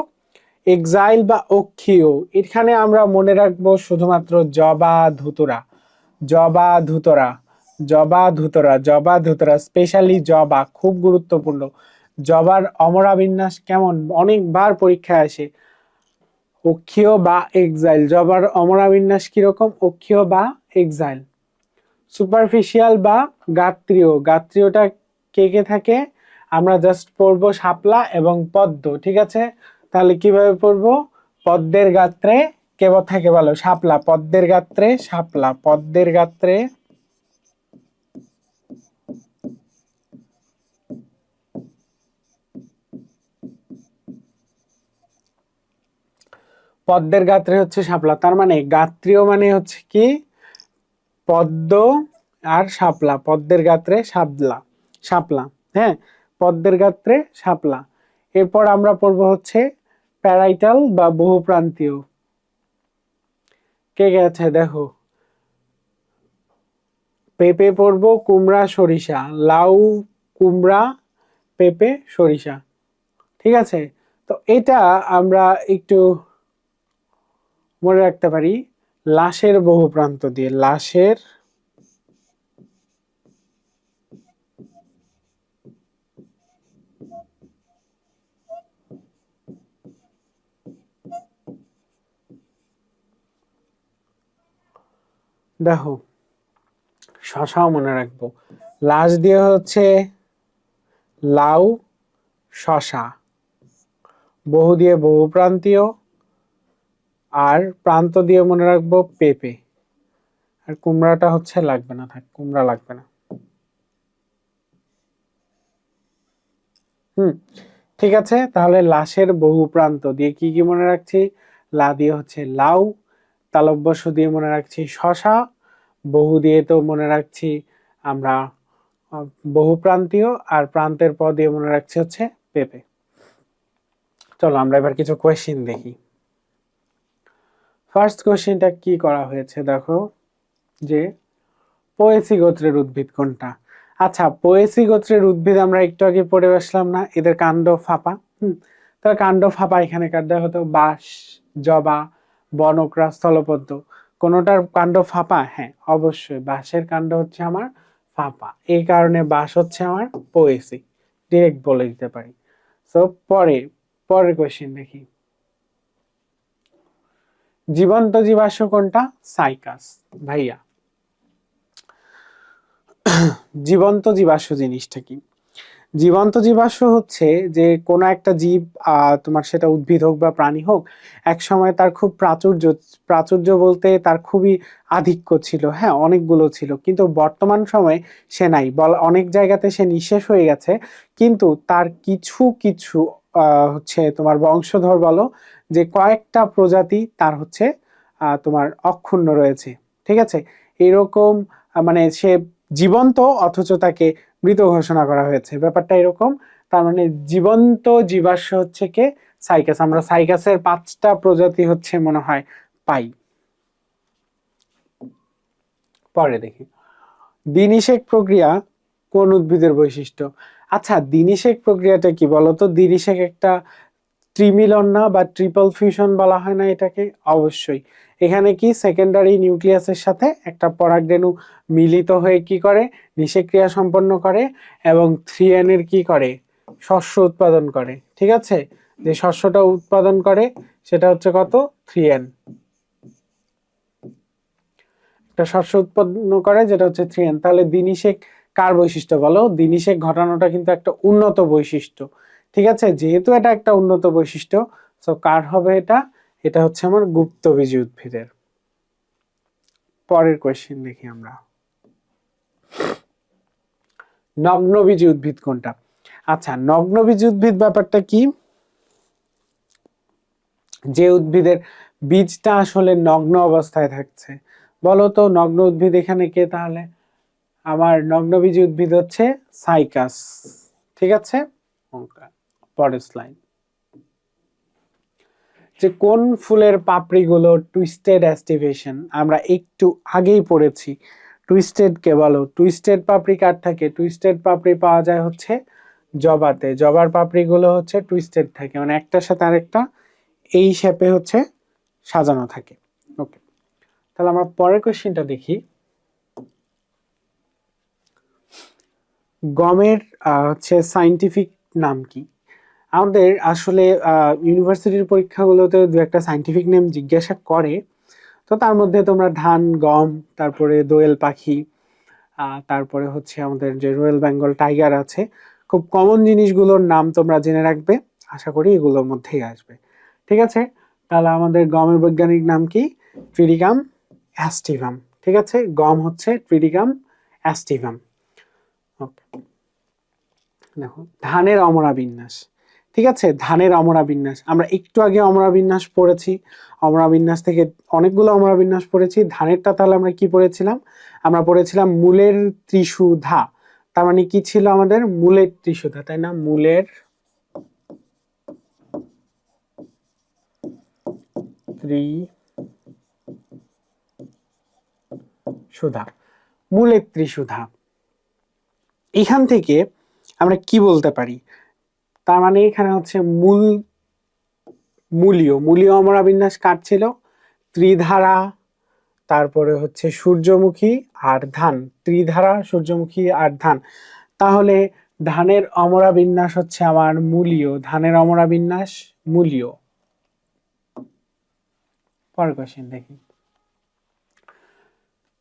এক্সাইল বা অক্ষীয়। এখানে আমরা মনে রাখবো শুধুমাত্র জবা ধুতরা, জবা ধুতরা, জবা ধুতরা, জবা ধুতরা, স্পেশালি জবা খুব গুরুত্বপূর্ণ। জবার অমরাবিন্যাস কেমন? অনেকবার পরীক্ষায় আসে। অক্ষীয় বা এক্সাইল, জবার অমরাবিন্যাস কিরকম? অক্ষীয় বা এক্সাইল। সুপারফিশিয়াল বা গাত্রীয়, গাত্রীয়টা কে কে থাকে? আমরা জাস্ট পড়বো শাপলা এবং পদ্ম, ঠিক আছে? তাহলে কিভাবে পড়বো? পদ্মের গাত্রে কে থাকে বলো? শাপলা। পদ্মের গাত্রে শাপলা, পদ্মের গাত্রে পদ্মের গাত্রে হচ্ছে শাপলা। তার মানে গাত্রীয় মানে হচ্ছে কি? পদ্ম আর শাপলা, পদ্মের গাত্রে শাপলা, শাপলা, হ্যাঁ, পদ্মের গাত্রে শাপলা। এরপর আমরা পড়বো হচ্ছে প্যারাইটাল বা বহুপ্রান্তীয়। কে কে আছে দেখো? পেঁপে পড়বো, কুমড়া, সরিষা, লাউ, কুমড়া, পেঁপে, সরিষা, ঠিক আছে? তো এটা আমরা একটু মনে রাখতে পারি লাশের বহুপ্রান্ত দিয়ে। লাশের দেখো, শশাও মনে রাখবো। লাশ দিয়ে হচ্ছে লাউ, শশা, বহু দিয়ে বহুপ্রান্তীয়, আর প্রান্ত দিয়ে মনে রাখবো পেঁপে। আর কুমড়াটা হচ্ছে লাগবে না, থাক, কুমড়া লাগবে না। হুম, ঠিক আছে। তাহলে লাশের বহু প্রান্ত দিয়ে কি কি মনে রাখছি? লা দিয়ে হচ্ছে লাউ, তালব্যস্য দিয়ে মনে রাখছি শশা, বহু দিয়ে তো মনে রাখছি আমরা বহুপ্রান্তীয়, আর প্রান্তের পদ দিয়ে মনে রাখছি হচ্ছে পেঁপে। চলো আমরা এবার কিছু কোয়েশ্চেন দেখি। ফার্স্ট কোয়েশ্চেনটা কি করা হয়েছে দেখো, যে পোয়েসি গোত্রের উদ্ভিদ কোনটা? আচ্ছা, পোয়েসি গোত্রের উদ্ভিদ আমরা একটু আগে পড়ে আসলাম না, এদের কাণ্ড ফাঁপা। তার কাণ্ড ফাঁপা এখানে কার দেওয়া হতো? বাঁশ, জবা, বনকরা, স্থলপদ্ম। কোনটার কাণ্ড ফাঁপা? হ্যাঁ, অবশ্যই বাঁশের কাণ্ড হচ্ছে আমার ফাঁপা, এই কারণে বাঁশ হচ্ছে আমার পোয়েসি, ডিরেক্ট বলে দিতে পারি। সো পরের কোয়েশ্চেন দেখি। জীবন্ত জীবাশ্ম কোনটা? সাইকাস। ভাইয়া, জীবন্ত জীবাশ্ম জিনিসটা কি? জীবন্ত জীবাশ্ম হচ্ছে যে কোনো একটা জীব, তোমার সেটা উদ্ভিদ হোক বা প্রাণী হোক, এক সময় তার খুব প্রাচুর্য, প্রাচুর্য বলতে তার খুবই আধিক্য ছিল, হ্যাঁ, অনেকগুলো ছিল, কিন্তু বর্তমান সময়ে সে নাই, অনেক জায়গাতে সে নিঃশেষ হয়ে গেছে, কিন্তু তার কিছু কিছু হচ্ছে তোমার বংশধর বলো, যে কয়েকটা প্রজাতি তার হচ্ছে তোমার অক্ষুণ্ণ রয়েছে, ঠিক আছে? এরকম মানে সে জীবন্ত অথচ তাকে মৃত ঘোষণা করা হয়েছে, ব্যাপারটা এরকম। তার মানে জীবন্ত জীবাশ্ম হচ্ছে কে? সাইকাস। আমরা সাইকাসের 5টা প্রজাতি হচ্ছে মনে হয় পাই। পরে দেখি, দ্বিনিষেক প্রক্রিয়া কোন উদ্ভিদের বৈশিষ্ট্য? আচ্ছা, দ্বিনিষেক প্রক্রিয়াটা কি বলতো? দ্বিনিষেক একটা ত্রিমিলন না বা ট্রিপল ফিউশন বলা হয় না এটাকে? অবশ্যই। এখানে কি সেকেন্ডারি নিউক্লিয়াসের সাথে একটা পরাগরেণু মিলিত হয়ে কি করে, নিষেক্রিয়া সম্পন্ন করে এবং 3n এর কি করে, শস্য উৎপাদন করে। ঠিক আছে, যে শস্যটা উৎপাদন করে সেটা হচ্ছে কত, 3n। একটা শস্য উৎপন্ন করে যেটা হচ্ছে 3n। তাহলে দ্বিনিষেক কার বৈশিষ্ট্য বলো? দ্বিনিষেক ঘটানোটা কিন্তু একটা উন্নত বৈশিষ্ট্য। ঠিক আছে, যেহেতু এটা একটা উন্নত বৈশিষ্ট্য, সো কার হবে এটা? এটা হচ্ছে আমার গুপ্তবীজী উদ্ভিদের। পরের কোয়েশ্চেন দেখি আমরা, নগ্নবীজী উদ্ভিদ কোনটা? আচ্ছা, নগ্নবীজী উদ্ভিদ ব্যাপারটা কি? যে উদ্ভিদের বীজটা আসলে নগ্ন অবস্থায় থাকছে। বলো তো নগ্ন উদ্ভিদ এখানে কে তাহলে? আমার নগ্নবীজী উদ্ভিদ হচ্ছে সাইকাস। ঠিক আছে, পরের স্লাইড। যে কোন ফুলের পাপড়িগুলো টুইস্টেড অ্যাস্টিভেশন? আমরা একটু আগেই পড়েছি। টুইস্টেড কে বলো? টুইস্টেড পাপড়ি কার থাকে? টুইস্টেড পাপড়ি পাওয়া যায় হচ্ছে জবাতে। জবার পাপড়িগুলো হচ্ছে টুইস্টেড থাকে, মানে একটার সাথে আরেকটা এই শেপে হচ্ছে সাজানো থাকে। ওকে, তাহলে আমরা পরের কোশ্চেনটা দেখি। গমের হচ্ছে সায়েন্টিফিক নাম কি? আমাদের আসলে ইউনিভার্সিটির পরীক্ষাগুলোতে দু একটা সায়েন্টিফিক নেম জিজ্ঞাসা করে, তো তার মধ্যে তোমরা ধান, গম, তারপরে দোয়েল পাখি, তারপরে হচ্ছে আমাদের যে রয়্যাল বেঙ্গল টাইগার আছে, খুব কমন জিনিসগুলোর নাম তোমরা জেনে রাখবে। আশা করি এগুলোর মধ্যেই আসবে। ঠিক আছে, তাহলে আমাদের গমের বৈজ্ঞানিক নাম কি? ট্রিডিগাম অ্যাস্টিভাম। ঠিক আছে, গম হচ্ছে ট্রিডিগাম অ্যাস্টিভাম। ওকে, দেখো ধানের অমরা বিন্যাস। ঠিক আছে, ধানের অমরা বিন্যাস আমরা একটু আগে অমরা বিন্যাস পড়েছি। অমরা বিন্যাস থেকে অনেকগুলো অমরা বিন্যাস পড়েছি। ধানেরটা তাহলে আমরা কি পড়েছিলাম? আমরা পড়েছিলাম মূলের ত্রিশুধা। তার মানে কি ছিল আমাদের? মূলের ত্রিশুধা, তাই না? মূলের ত্রিশুধা, মূলের ত্রিশুধা। এখান থেকে আমরা কি বলতে পারি? তার মানে এখানে হচ্ছে মূলীয় অমরা বিন্যাস কার ছিল? ত্রিধারা, তারপরে হচ্ছে সূর্যমুখী আর ধান। ত্রিধারা, সূর্যমুখী আর ধান। তাহলে ধানের অমরা বিন্যাস হচ্ছে আমার মূলীয়। ধানের অমরা বিন্যাস মূলীয়। পরের কোশ্চেন দেখি,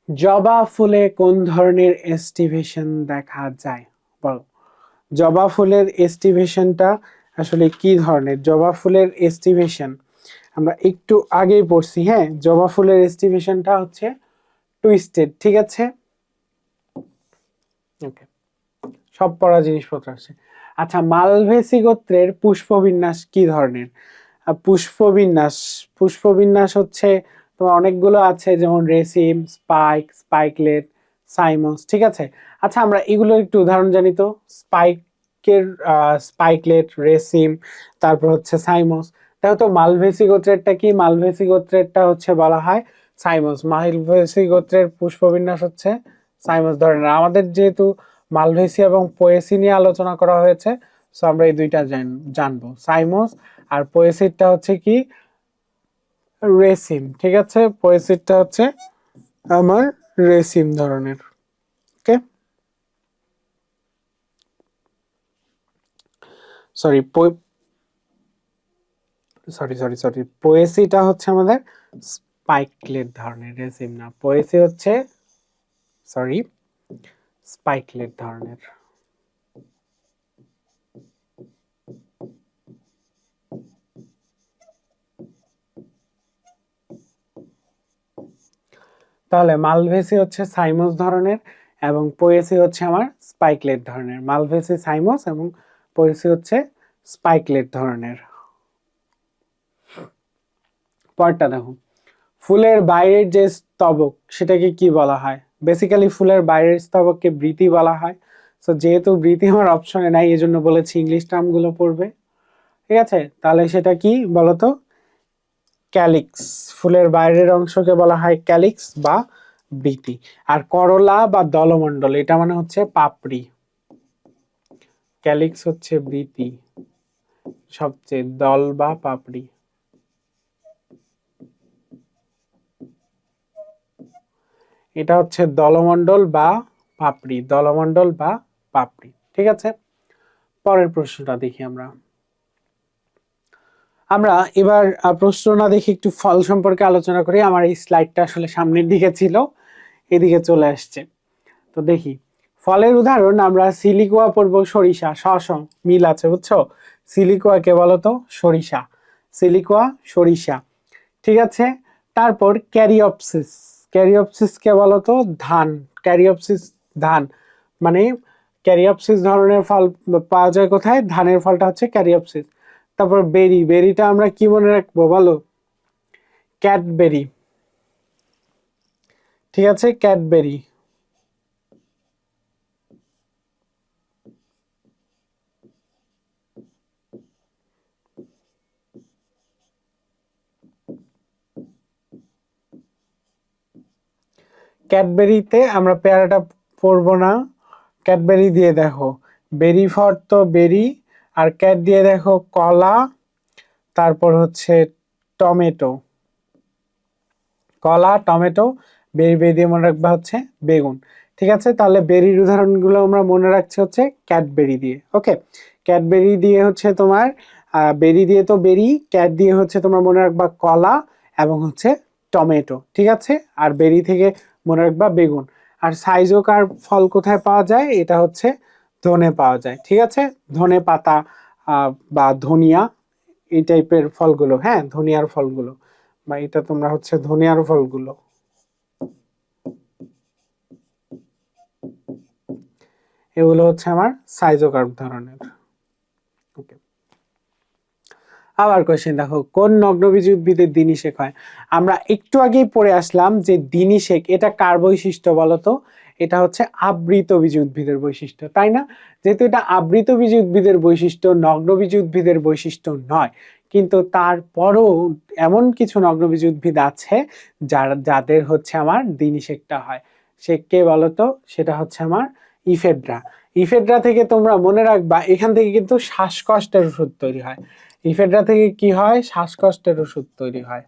জবা ফুলে কোন ধরনের এস্টিভেশন দেখা যায়? বলো, জবা ফুলের এস্টিভেশনটা আসলে কি ধরনের? জবা ফুলের এস্টিভেশন আমরা একটু আগেই পড়ছি। হ্যাঁ, জবা ফুলের এস্টিভেশনটা হচ্ছে টুইস্টেড। ঠিক আছে, ওকে, সব পড়া জিনিসপত্র আছে। আচ্ছা, মালভেসি গোত্রের পুষ্পবিন্যাস কি ধরনের? পুষ্পবিন্যাস হচ্ছে তোমার অনেকগুলো আছে, যেমন রেসিম, স্পাইকলেট, সাইমস। ঠিক আছে, আচ্ছা আমরা এগুলো একটু উদাহরণ জানি তো। স্পাইকলেট, রেসিম, তারপর হচ্ছে সাইমস। তাহলে তো মালভেসি গোত্রেরটা কি? মালভেসি গোত্রেরটা হচ্ছে বলা হয় সাইমস। মালভেসি গোত্রের পুষ্পবিন্যাস হচ্ছে সাইমস ধরনের। আমাদের যেহেতু মালভেসি এবং পোয়েসি নিয়ে আলোচনা করা হয়েছে, সো আমরা এই দুইটা জানবো, সাইমস আর পোয়েসিডটা হচ্ছে কি? রেসিম। ঠিক আছে, পোয়েসিডটা হচ্ছে আমার রেসিম ধরনের। ওকে, সরি সরি পোয়েসিটা হচ্ছে আমাদের স্পাইকলেট ধরনের, রেসিম না। পোয়েসি হচ্ছে সরি স্পাইকলেট ধরনের। তাহলে মালভেসি হচ্ছে সাইমস ধরনের এবং পোয়েসি হচ্ছে আমার স্পাইকলেট ধরনের। মালভেসি সাইমস এবং পোয়েসি হচ্ছে স্পাইকলেট ধরনের। পরটা দেখো, ফুলের বাইরের যে স্তবক সেটাকে কি বলা হয়? বেসিক্যালি ফুলের বাইরের স্তবককে বৃতি বলা হয়। সো যেহেতু বৃতি আমার অপশনে নাই, এজন্য বলেছি ইংলিশ টার্মগুলো পড়বে। ঠিক আছে, তাহলে সেটা কি বলতো? ক্যালিক্স। ফুলের বাইরের অংশকে বলা হয় ক্যালিক্স বা বৃতি। আর করলা বা দলমণ্ডল এটা মানে হচ্ছে পাপড়ি। ক্যালিক্স হচ্ছে বৃতি, সবচেয়ে, দল বা পাপড়ি। এটা হচ্ছে দলমণ্ডল বা পাপড়ি, দলমণ্ডল বা পাপড়ি। ঠিক আছে, পরের প্রশ্নটা দেখি আমরা। আমরা এবার প্রশ্ন না দেখে একটু ফল সম্পর্কে আলোচনা করি। আমার এই স্লাইডটা আসলে সামনের দিকে ছিল, এদিকে চলে আসছে। তো দেখি, ফলের উদাহরণ আমরা সিলিকোয়া পড়ব, সরিষা, মিল আছে বুঝছো। সিলিকোয়া কে বলতো? সরিষা, সিলিকোয়া সরিষা। ঠিক আছে, তারপর ক্যারিওপসিস, ক্যারিওপসিস কে বলতো? ধান, ক্যারিওপসিস ধান, মানে ক্যারিওপসিস ধরনের ফল পাওয়া যায় কোথায়? ধানের ফলটা হচ্ছে ক্যারিওপসিস। তারপর বেরি, বেরিটা আমরা কি মনে রাখবো বলো? ক্যাডবেরি। ঠিক আছে, ক্যাডবেরি। ক্যাডবেরিতে আমরা পেয়ারাটা পড়বো না, ক্যাডবেরি দিয়ে দেখো, বেরি ফর তো বেরি, আর ক্যাট দিয়ে দেখো কলা, তারপর হচ্ছে টমেটো, কলা টমেটো, বেরি বেরি দিয়ে মনে রাখবা হচ্ছে বেগুন। ঠিক আছে, তাহলে বেরির উদাহরণগুলো আমরা মনে রাখছি হচ্ছে ক্যাডবেরি দিয়ে। ওকে, ক্যাডবেরি দিয়ে হচ্ছে তোমার বেরি দিয়ে তো বেরি, ক্যাট দিয়ে হচ্ছে তোমার মনে রাখবা কলা এবং হচ্ছে টমেটো। ঠিক আছে, আর বেরি থেকে মনে রাখবা বেগুন। আর সাইজোকার ফল কোথায় পাওয়া যায়? এটা হচ্ছে ধনে পাওয়া যায়। ঠিক আছে, ধনে পাতা বা ধনিয়া, এই টাইপের ফলগুলো, হ্যাঁ ধনিয়ার ফলগুলো, বা এটা তোমরা হচ্ছে ধনিয়ার ফলগুলো, এগুলো হচ্ছে আমার সাইজোকার্প ধরনের। ওকে, আবার কোশ্চেন দেখো, কোন নগ্নবীজী উদ্ভিদের দিনিশেক হয়? আমরা একটু আগেই পড়ে আসলাম যে দিনিশেক এটা কার বৈশিষ্ট্য বলতো? এটা হচ্ছে আবৃতবীজী উদ্ভিদের বৈশিষ্ট্য, তাই না? যেহেতু এটা আবৃতবীজী উদ্ভিদের বৈশিষ্ট্য, নগ্নবীজী উদ্ভিদের বৈশিষ্ট্য নয়, কিন্তু তারপরও এমন কিছু নগ্নবীজী উদ্ভিদ আছে যাদের হচ্ছে আমার দিনিশেকটা হয়। সে কে বলতো? সেটা হচ্ছে আমার ইফেড্রা। ইফেড্রা থেকে তোমরা মনে রাখবা, এখান থেকে কিন্তু শ্বাসকষ্টের ওষুধ তৈরি হয়। ইফেড্রা থেকে কি হয়? শ্বাসকষ্টের ওষুধ তৈরি হয়।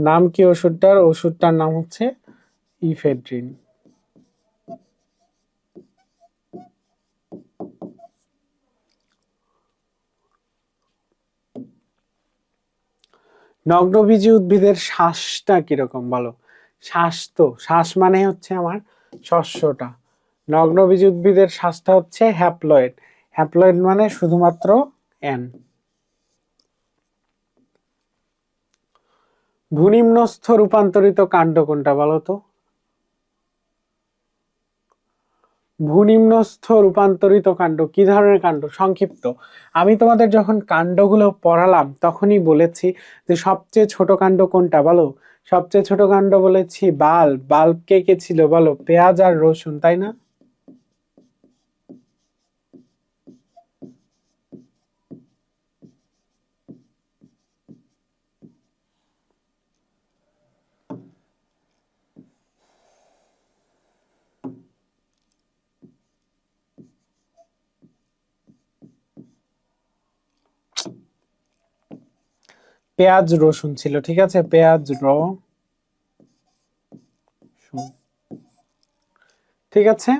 নাম কি ওষুধটার? ওষুধটার নাম হচ্ছে ইফেড্রিন। নগ্নবীজী উদ্ভিদের শ্বাসটা কিরকম বলো? শ্বাস তো, শ্বাস মানে হচ্ছে আমার শস্যটা। নগ্নবীজী উদ্ভিদের শ্বাসটা হচ্ছে হ্যাপ্লয়েড, হ্যাপ্লয়েড মানে শুধুমাত্র এন। ভূনিম্নস্থ রূপান্তরিত কাণ্ড কোনটা বলতো? ভূনিম্নস্থ রূপান্তরিত কাণ্ড কি ধরনের কাণ্ড? সংক্ষিপ্ত। আমি তোমাদের যখন কাণ্ডগুলো পড়ালাম তখনই বলেছি যে সবচেয়ে ছোট কাণ্ড কোনটা বলো? সবচেয়ে ছোট কাণ্ড বলেছি বাল্ব। বাল্ব কে কে ছিল বলো? পেঁয়াজ আর রসুন, তাই না? পেঁয়াজ রসুন ছিল, ঠিক আছে, পেঁয়াজ রসুন। ঠিক আছে,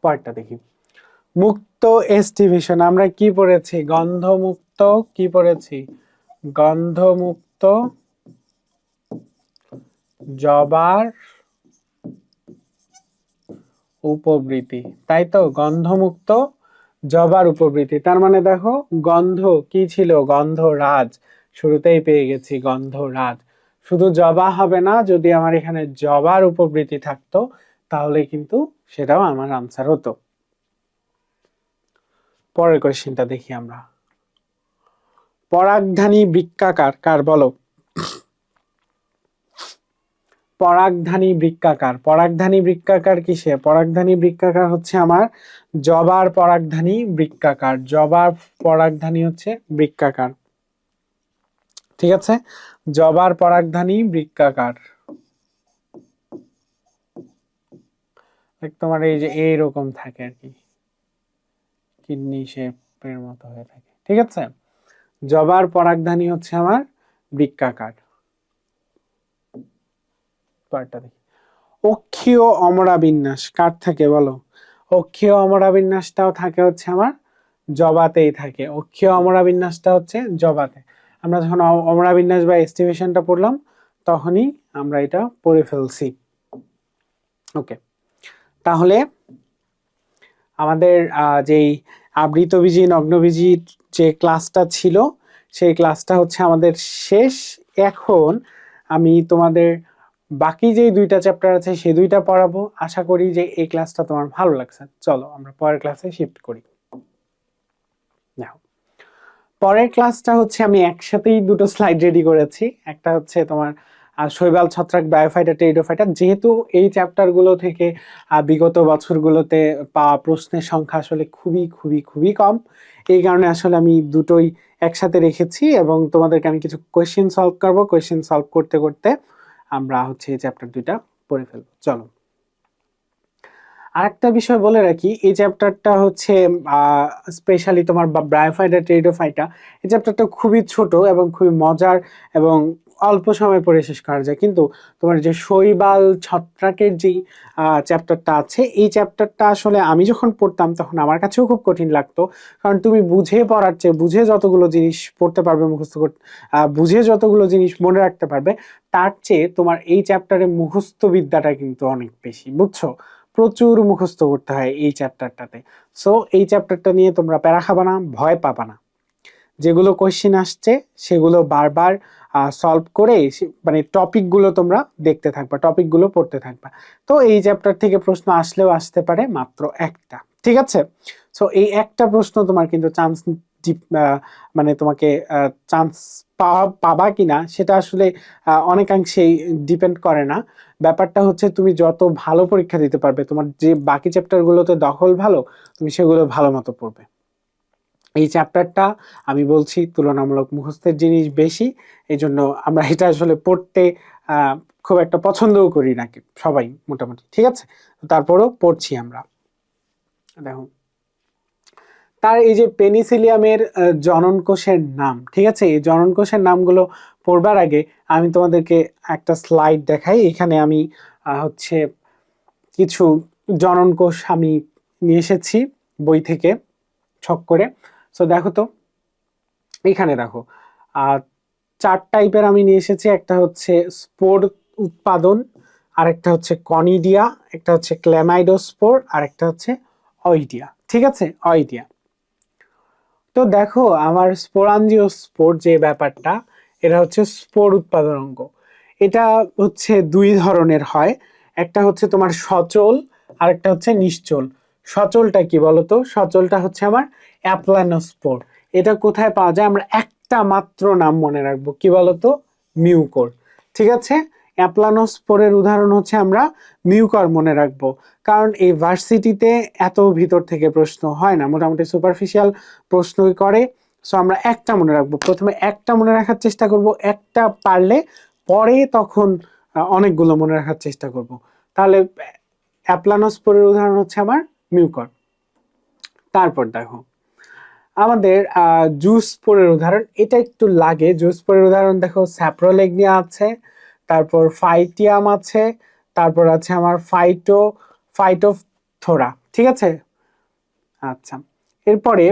পরেরটা দেখি। মুক্ত এস্টিভেশন আমরা কি পড়েছি? গন্ধমুক্ত, কি পড়েছি? গন্ধমুক্ত জবার উপবৃতি, তাই তো? গন্ধমুক্ত জবার উপবৃতি, তার মানে দেখো গন্ধ কি ছিল? গন্ধরাজ, শুরুতেই পেয়ে গেছি গন্ধরাজ। শুধু জবা হবে না, যদি আমার এখানে জবার উপবৃতি থাকতো তাহলে কিন্তু সেটাও আমার আনসার হতো। পরের কোশ্চেনটা দেখি আমরা। পরাগধানী বৃক্কাকার কার বলো? পরাগধানী বৃক্কাকার। পরাগধানী বৃক্কাকার কিসে? পরাগধানী বৃক্কাকার হচ্ছে আমার জবার পরাগধানী বৃক্কাকার। জবার পরাগধানী হচ্ছে বৃক্কাকার, ঠিক আছে? জবার পরাগধানী বৃক্কাকার। তোমার এই যে এইরকম থাকে আর কি, কিডনি শেপের মতো হয়ে থাকে, ঠিক আছে? জবার পরাগধানী হচ্ছে আমার বৃক্কাকার। অক্ষীয় অমরা বিন্যাস কার থাকে বলো? অক্ষীয় অমরা বিন্যাসটাও থাকে হচ্ছে আমার জবাতেই থাকে। অক্ষীয় অমরা বিন্যাসটা হচ্ছে জবাতে। আমরা যখন অমরা বিন্যাস বা এস্টিমেশনটা পড়লাম তখনই আমরা এটা পড়ে ফেলছি। ওকে, তাহলে আমাদের যেই আবৃতবীজী নগ্নবীজী যে ক্লাসটা ছিল সেই ক্লাসটা হচ্ছে আমাদের শেষ। এখন আমি তোমাদের বাকি যে দুইটা চ্যাপ্টার আছে সেই দুইটা পড়াবো। আশা করি যে এই ক্লাসটা তোমার ভালো লাগছে। চলো আমরা পরের ক্লাসে শিফট করি। দেখো, পরের ক্লাসটা হচ্ছে আমি একসাথেই দুটো স্লাইড রেডি করেছি। একটা হচ্ছে তোমার শৈবাল, ছত্রাক, বায়োফাইটা, টেরিডোফাইটা। যেহেতু এই চ্যাপ্টার গুলো থেকে বিগত বছরগুলোতে পাওয়া প্রশ্নের সংখ্যা আসলে খুবই খুবই খুবই কম, এই কারণে আসলে আমি দুটোই একসাথে রেখেছি এবং তোমাদেরকে আমি কিছু কোয়েশ্চেন সলভ করবো। কোয়েশ্চেন সলভ করতে করতে আমরা হচ্ছে এই চ্যাপ্টার দুইটা পড়ে ফেলবো। চলো, আরেকটা বিষয় বলে রাখি, এই চ্যাপ্টারটা হচ্ছে স্পেশালি তোমার ব্রায়োফাইটা, টেরিডোফাইটা, এই চ্যাপ্টারটা খুবই ছোট এবং খুবই মজার এবং অল্প সময় পড়ে শেষ করা যায়। কিন্তু তোমার যে শৈবাল ছত্রাকের যেই চ্যাপ্টারটা আছে, এই চ্যাপ্টারটা আসলে আমি যখন পড়তাম তখন আমার কাছেও খুব কঠিন লাগতো। কারণ তুমি বুঝে পড়ার চেয়ে, বুঝে যতগুলো জিনিস পড়তে পারবে, মুখস্থ করতে বুঝে যতগুলো জিনিস মনে রাখতে পারবে, তার চেয়ে তোমার এই চ্যাপ্টারে মুখস্থ বিদ্যাটা কিন্তু অনেক বেশি, বুঝছো? প্রচুর মুখস্থ করতে হয় এই চ্যাপ্টারটাতে। সো এই চ্যাপ্টারটা নিয়ে তোমরা প্যারা খাবা না, ভয় পাবা না। যেগুলো কোয়েশ্চেন আসছে সেগুলো বারবার সলভ করে মানে টপিকগুলো তোমরা দেখতে থাকবা, টপিকগুলো পড়তে থাকবা। তো এই চ্যাপ্টার থেকে প্রশ্ন আসলেও আসতে পারে মাত্র একটা, ঠিক আছে? সো এই একটা প্রশ্ন তোমার কিন্তু চান্স, মানে তোমাকে চান্স পাবা কিনা সেটা আসলে অনেকাংশেই ডিপেন্ড করে না। ব্যাপারটা হচ্ছে তুমি যত ভালো পরীক্ষা দিতে পারবে, তোমার যে বাকি চ্যাপ্টারগুলোতে দখল ভালো, তুমি সেগুলো ভালো মতো পড়বে। এই চ্যাপ্টারটা আমি বলছি তুলনামূলক মুখস্থের জিনিস বেশি, এই জন্য আমরা এটা আসলে পড়তে খুব একটা পছন্দও করি না সবাই মোটামুটি, ঠিক আছে? তারপরেও পড়ছি আমরা। দেখো, তার এই যে পেনিসিলিয়ামের জনন কোষের নাম, ঠিক আছে? এই জনন কোষের নামগুলো পড়বার আগে আমি তোমাদেরকে একটা স্লাইড দেখাই। এখানে আমি হচ্ছে কিছু জনন কোষ আমি নিয়ে এসেছি বই থেকে ছক করে। সো দেখো তো, এখানে দেখো চার টাইপের আমি নিয়ে এসেছি। একটা হচ্ছে স্পোর উৎপাদন, আরেকটা হচ্ছে কনিডিয়া, একটা হচ্ছে ক্ল্যামাইডোস্পোর, আর একটা হচ্ছে অইডিয়া, ঠিক আছে? অইডিয়া। তো দেখো, আমার স্পোরাঞ্জিওস্পোর যে ব্যাপারটা, এটা হচ্ছে স্পোর উৎপাদন অঙ্গ। এটা হচ্ছে দুই ধরনের হয়, একটা হচ্ছে তোমার সচল, আরেকটা হচ্ছে নিশ্চল। সচলটা কি বলতো? সচলটা হচ্ছে আমার অ্যাপ্লানোস্পোর। এটা কোথায় পাওয়া যায়? আমরা একটা মাত্র নাম মনে রাখবো, কি বলতো? মিউকোর, ঠিক আছে? অ্যাপ্লানোস্পোরের উদাহরণ হচ্ছে আমরা মিউকর মনে রাখবো, কারণ এই ভার্সিটিতে এত ভিতর থেকে প্রশ্ন হয় না, মোটামুটি সুপারফিশিয়াল প্রশ্নই করে। সো আমরা একটা মনে রাখবো, প্রথমে একটা মনে রাখার চেষ্টা করব, একটা পারলে পরে তখন অনেকগুলো মনে রাখার চেষ্টা করব। তাহলে অ্যাপ্লানোস্পোরের উদাহরণ হচ্ছে আমার মিউকর। তারপর দেখো আমাদের জুস্পোরের উদাহরণ, এটা একটু লাগে। জুস্পোরের উদাহরণ দেখো, স্যাপ্রোলেগনিয়া আছে, তারপর ফাইটিয়াম আছে, তারপর আছে আমার ফাইটোথোরা, ঠিক আছে? আচ্ছা, এরপরে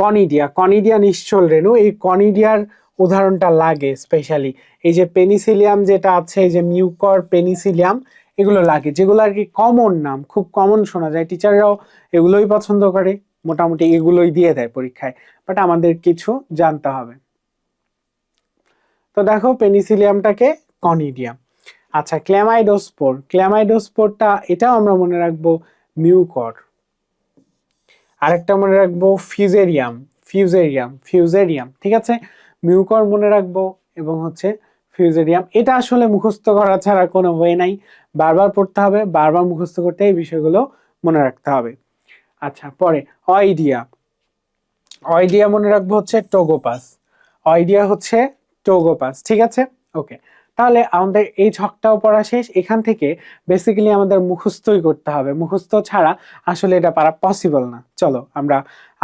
কনিডিয়া। কনিডিয়া নিশ্চল রেণু। এই কনিডিয়ার উদাহরণটা লাগে স্পেশালি এই যে পেনিসিলিয়াম যেটা আছে, এই যে মিউকর, পেনিসিলিয়াম, এগুলো লাগে, যেগুলো আর কি কমন নাম, খুব কমন শোনা যায়, টিচাররাও এগুলোই পছন্দ করে, মোটামুটি এগুলোই দিয়ে দেয় পরীক্ষায়, বাট আমাদের কিছু জানতে হবে। তো দেখো, পেনিসিলিয়ামটাকে কনিডিয়াম। আচ্ছা, ক্ল্যামাইডোস্পোর। ক্ল্যামাইডোস্পোরটা এটাও আমরা মনে রাখবো মিউকর। আরেকটা মনে রাখবো ফিউজেরিয়াম, ফিউজেরিয়াম, ফিউজেরিয়াম, ঠিক আছে? মিউকর মনে রাখবো এবং হচ্ছে ফিউজেরিয়াম। এটা আসলে মুখস্থ করা ছাড়া কোনো ওয়ে নাই, বারবার পড়তে হবে, বারবার মুখস্থ করতে এই বিষয়গুলো মনে রাখতে হবে। আচ্ছা, পরে অয়েডিয়া। অয়েডিয়া মনে রাখবো হচ্ছে টোগোপাস। অয়েডিয়া হচ্ছে টোগোপাস, ঠিক আছে? ওকে, তাহলে আমাদের এই ছকটাও পড়া শেষ। এখান থেকে বেসিক্যালি আমাদের মুখস্থই করতে হবে, মুখস্থ ছাড়া আসলে এটা পারা পসিবল না। চলো আমরা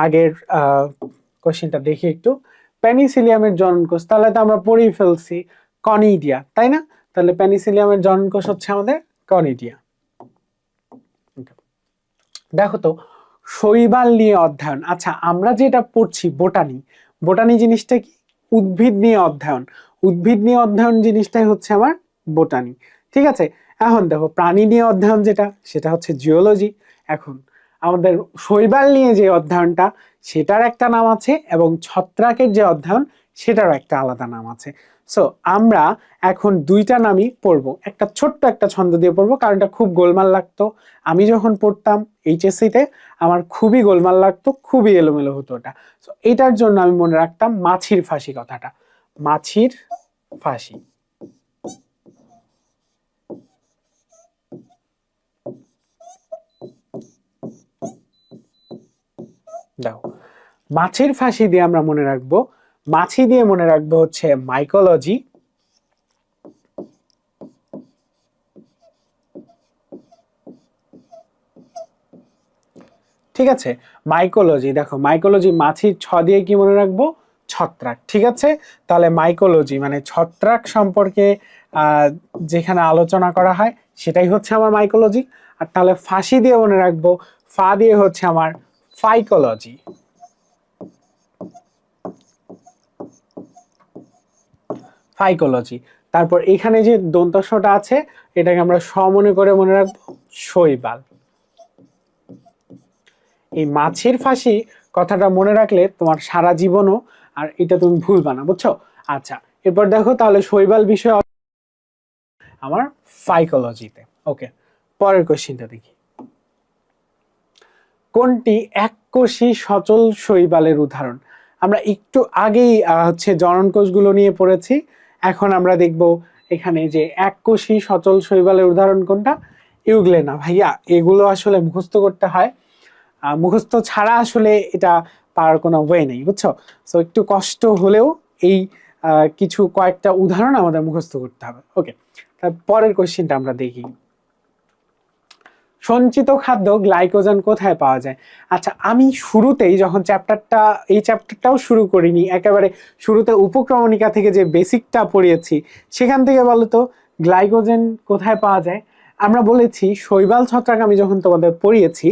আগের কোশ্চেনটা দেখি একটু। পেনিসিলিয়ামের জননকোষ, তাহলে তো আমরা পড়েই ফেলছি কনিডিয়া, তাই না? তাহলে পেনিসিলিয়ামের জননকোষ হচ্ছে আমাদের কনিডিয়া। দেখো তো শৈবাল নিয়ে অধ্যয়ন। আচ্ছা, আমরা যেটা পড়ছি বোটানি, বোটানি জিনিসটা কি? উদ্ভিদ নিয়ে অধ্যয়ন। উদ্ভিদ নিয়ে অধ্যয়ন জিনিসটাই হচ্ছে আমার বোটানি, ঠিক আছে? এখন দেখো প্রাণী নিয়ে অধ্যয়ন যেটা, সেটা হচ্ছে জিওলজি। এখন আমাদের শৈবাল নিয়ে যে অধ্যয়নটা, সেটার একটা নাম আছে, এবং ছত্রাকের যে অধ্যয়ন, সেটারও একটা আলাদা নাম আছে। সো আমরা এখন দুইটা নামই পড়বো, একটা ছোট্ট একটা ছন্দ দিয়ে পড়বো, কারণ এটা খুব গোলমাল লাগতো। আমি যখন পড়তাম এইচএসসিতে, আমার খুবই গোলমাল লাগতো, খুবই এলোমেলো হতো ওটা। সো এটার জন্য আমি মনে রাখতাম মাছির ফাঁসি কথাটা। মাছির ফাঁসি। দেখো, মাছির ফাঁসি দিয়ে আমরা মনে রাখবো, মাছি দিয়ে মনে রাখবো হচ্ছে মাইকোলজি। ঠিক আছে, মাইকোলজি। দেখো মাইকোলজি, মাছির ছ দিয়ে কি মনে রাখবো? ছত্রাক, ঠিক আছে? তাহলে মাইকোলজি মানে ছত্রাক সম্পর্কে যেখানে আলোচনা করা হয়, সেটাই হচ্ছে আমার মাইকোলজি। আর তাহলে ফাঁসি দিয়ে মনে রাখবো, ফা দিয়ে হচ্ছে আমার ফাইকোলজি। ফাইকোলজি। তারপর এখানে যে দন্তস্বটা আছে, এটাকে আমরা স মনে করে মনে রাখবো, শৈবাল। এই মাছের ফাঁসি কথাটা মনে রাখলে তোমার সারা জীবনও আর এটা তুমি ভুলবা না, বুঝছো? আচ্ছা, এরপর দেখো তাহলে শৈবাল বিষয় আমার ফাইকোলজিতে। ওকে, পরের কোশ্চেনটা দেখি। কোনটি এককোষী সচল শৈবালের উদাহরণ? আমরা একটু আগেই হচ্ছে জনন কোষগুলো নিয়ে পড়েছি। এখন আমরা দেখব এখানে যে এককোষী সচল শৈবালের উদাহরণ কোনটা। ইউগ্লেনা। ভাইয়া এগুলো আসলে মুখস্থ করতে হয়, মুখস্থ ছাড়া আসলে এটা পারার কোনো ওয়ে নেই, বুঝছো? সো একটু কষ্ট হলেও এই কিছু কয়েকটা উদাহরণ আমাদের মুখস্থ করতে হবে। ওকে, পরের কোশ্চেনটা আমরা দেখি। সঞ্চিত খাদ্য গ্লাইকোজেন কোথায় পাওয়া যায়? আচ্ছা, আমি শুরুতেই যখন এই চ্যাপ্টারটাও শুরু করিনি, একেবারে শুরুতে উপক্রমণিকা থেকে যে বেসিকটা পড়িয়েছি, সেখান থেকে বলো তো গ্লাইকোজেন কোথায় পাওয়া যায়? আমরা বলেছি শৈবাল ছত্রাক, আমি যখন তোমাদের পড়িয়েছি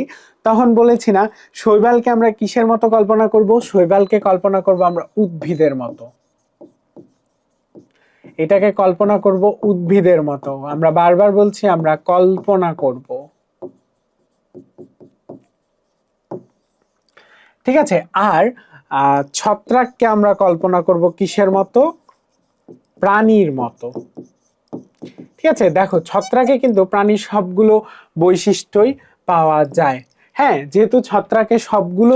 তখন বলেছি না, শৈবালকে আমরা কিসের মতো কল্পনা করব? শৈবালকে কল্পনা করব আমরা উদ্ভিদের মতো। এটাকে কল্পনা করব উদ্ভিদের মতো। আমরা বারবার বলছি আমরা কল্পনা করব, ঠিক আছে? আর ছত্রাককে আমরা কল্পনা করব কিসের মতো? প্রাণীর মতো, ঠিক আছে? দেখো ছত্রাকে কিন্তু প্রাণীর সবগুলো বৈশিষ্ট্যই পাওয়া যায়। হ্যাঁ, যেহেতু ছত্রাকে সবগুলো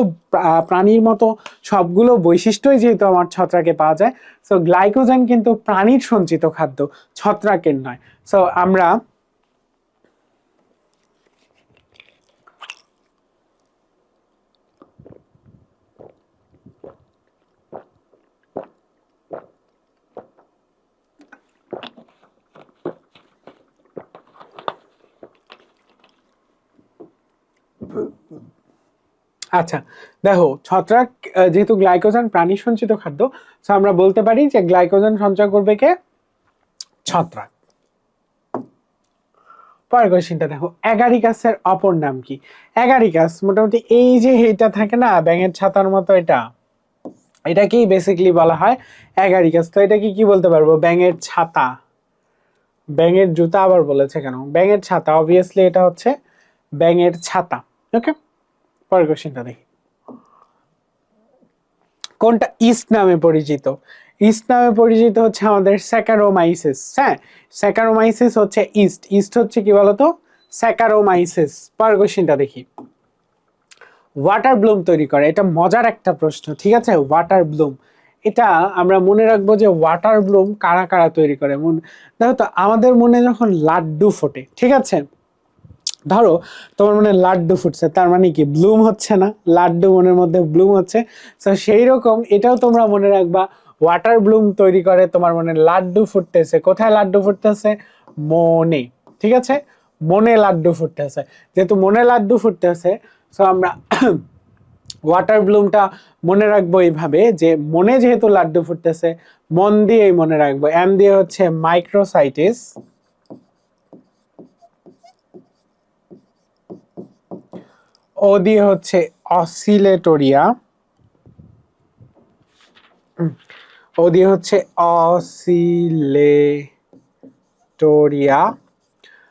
প্রাণীর মতো সবগুলো বৈশিষ্ট্যই যেহেতু আমার ছত্রাকে পাওয়া যায়, সো গ্লাইকোজেন কিন্তু প্রাণীর সঞ্চিত খাদ্য, ছত্রাকের নয়। সো আমরা আচ্ছা, দেখো ছত্রাক যেহেতু গ্লাইকোজেন প্রাণী সঞ্চিত খাদ্য, সো আমরা বলতে পারি যে গ্লাইকোজেন সঞ্চয় করবে কে? ছত্রাক। পরের কোশ্চেনটা দেখো, অ্যাগারিকাসের অপর নাম কি? অ্যাগারিকাস মোটামুটি এই যে এটা থাকে না ব্যাঙের ছাতার মতো, এটাকেই বেসিক্যালি বলা হয় অ্যাগারিকাস। তো এটা কি বলতে পারবো? ব্যাঙের ছাতা, ব্যাঙের জুতা আবার বলেছে কেন? ব্যাঙের ছাতা, অবভিয়াসলি এটা হচ্ছে ব্যাঙের ছাতা। ওকে, পরের কোশ্চেনটা দেখি। কোনটা ইস্ট নামে পরিচিত? ইস্ট নামে পরিচিত হচ্ছে আমাদের স্যাকারোমাইসিস। হ্যাঁ, স্যাকারোমাইসিস হচ্ছে ইস্ট। ইস্ট হচ্ছে কি বলতো? স্যাকারোমাইসিস। পরের কোশ্চেনটা দেখি। ওয়াটার ব্লুম তৈরি করে, এটা মজার একটা প্রশ্ন, ঠিক আছে? ওয়াটার ব্লুম এটা আমরা মনে রাখবো যে ওয়াটার ব্লুম কারা কারা তৈরি করে। দেখো তো আমাদের মনে যখন লাড্ডু ফোটে, ঠিক আছে, ধরো তোমার মনে লাড্ডু ফুটছে, তার মানে কি ব্লুম হচ্ছে না? লাড্ডু মনের মধ্যে ব্লুম হচ্ছে। তো সেই রকম এটাও তোমরা মনে রাখবা, ওয়াটার ব্লুম তৈরি করে তোমার মনে লাড্ডু ফুটতেছে। কোথায় লাড্ডু ফুটতেছে? মনে। ঠিক আছে, মনে লাড্ডু ফুটতেছে। যেহেতু মনে লাড্ডু ফুটতেছে, তো আমরা ওয়াটার ব্লুমটা মনে রাখবো এইভাবে যে মনে যেহেতু লাড্ডু ফুটতেছে, মন দিয়েই মনে রাখবো। এম দিয়ে হচ্ছে মাইক্রোসাইটিস, ও দিয়ে হচ্ছে অসিলেটোরিয়া, ও দিয়ে হচ্ছে অসিলেটোরিয়া,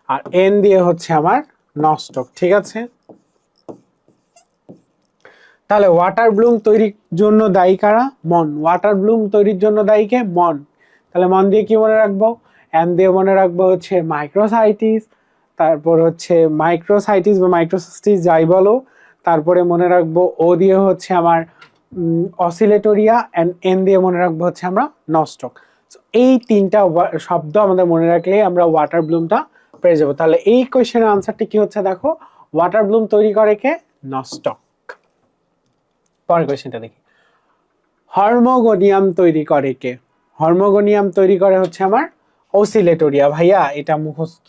আর এন দিয়ে হচ্ছে আমার নস্টক। ঠিক আছে, তাহলে ওয়াটার ব্লুম তৈরির জন্য দায়ী কারা? মন। ওয়াটার ব্লুম তৈরির জন্য দায়ী কে? মন। তাহলে মন দিয়ে কি মনে রাখবো? এন দিয়ে মনে রাখবো হচ্ছে মাইক্রোসাইটিস, তারপর হচ্ছে মাইক্রোসাইটিস বা মাইক্রোসিস্টিস যাই বলো, তারপরে মনে রাখবো ও দিয়ে হচ্ছে আমার অসিলেটোরিয়া, এন্ড এন দিয়ে মনে রাখবো হচ্ছে আমরা নস্টক। এই তিনটা শব্দ আমাদের মনে রাখলে আমরা ওয়াটার ব্লুমটা পেয়ে যাবো। তাহলে এই কোয়েশ্চেনের আনসারটি কি হচ্ছে দেখো, ওয়াটার ব্লুম তৈরি করে কে? নস্টক। পরের কোয়েশ্চেনটা দেখি, হর্মোগোনিয়াম তৈরি করে কে? হর্মোগোনিয়াম তৈরি করে হচ্ছে আমার অসিলেটোরিয়া। ভাইয়া এটা মুখস্থ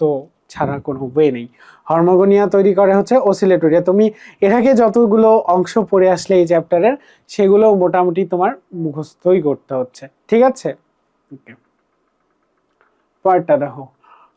ছাড়া কোনো ওয়ে নেই। হর্মোগোনিয়া তৈরি করে হচ্ছে অসিলেটোরিয়া। তুমি এর আগে যতগুলো অংশ পড়ে আসলে এই চ্যাপ্টারের, সেগুলো মোটামুটি তোমার মুখস্থই করতে হচ্ছে। ঠিক আছে, পরেরটা দেখো,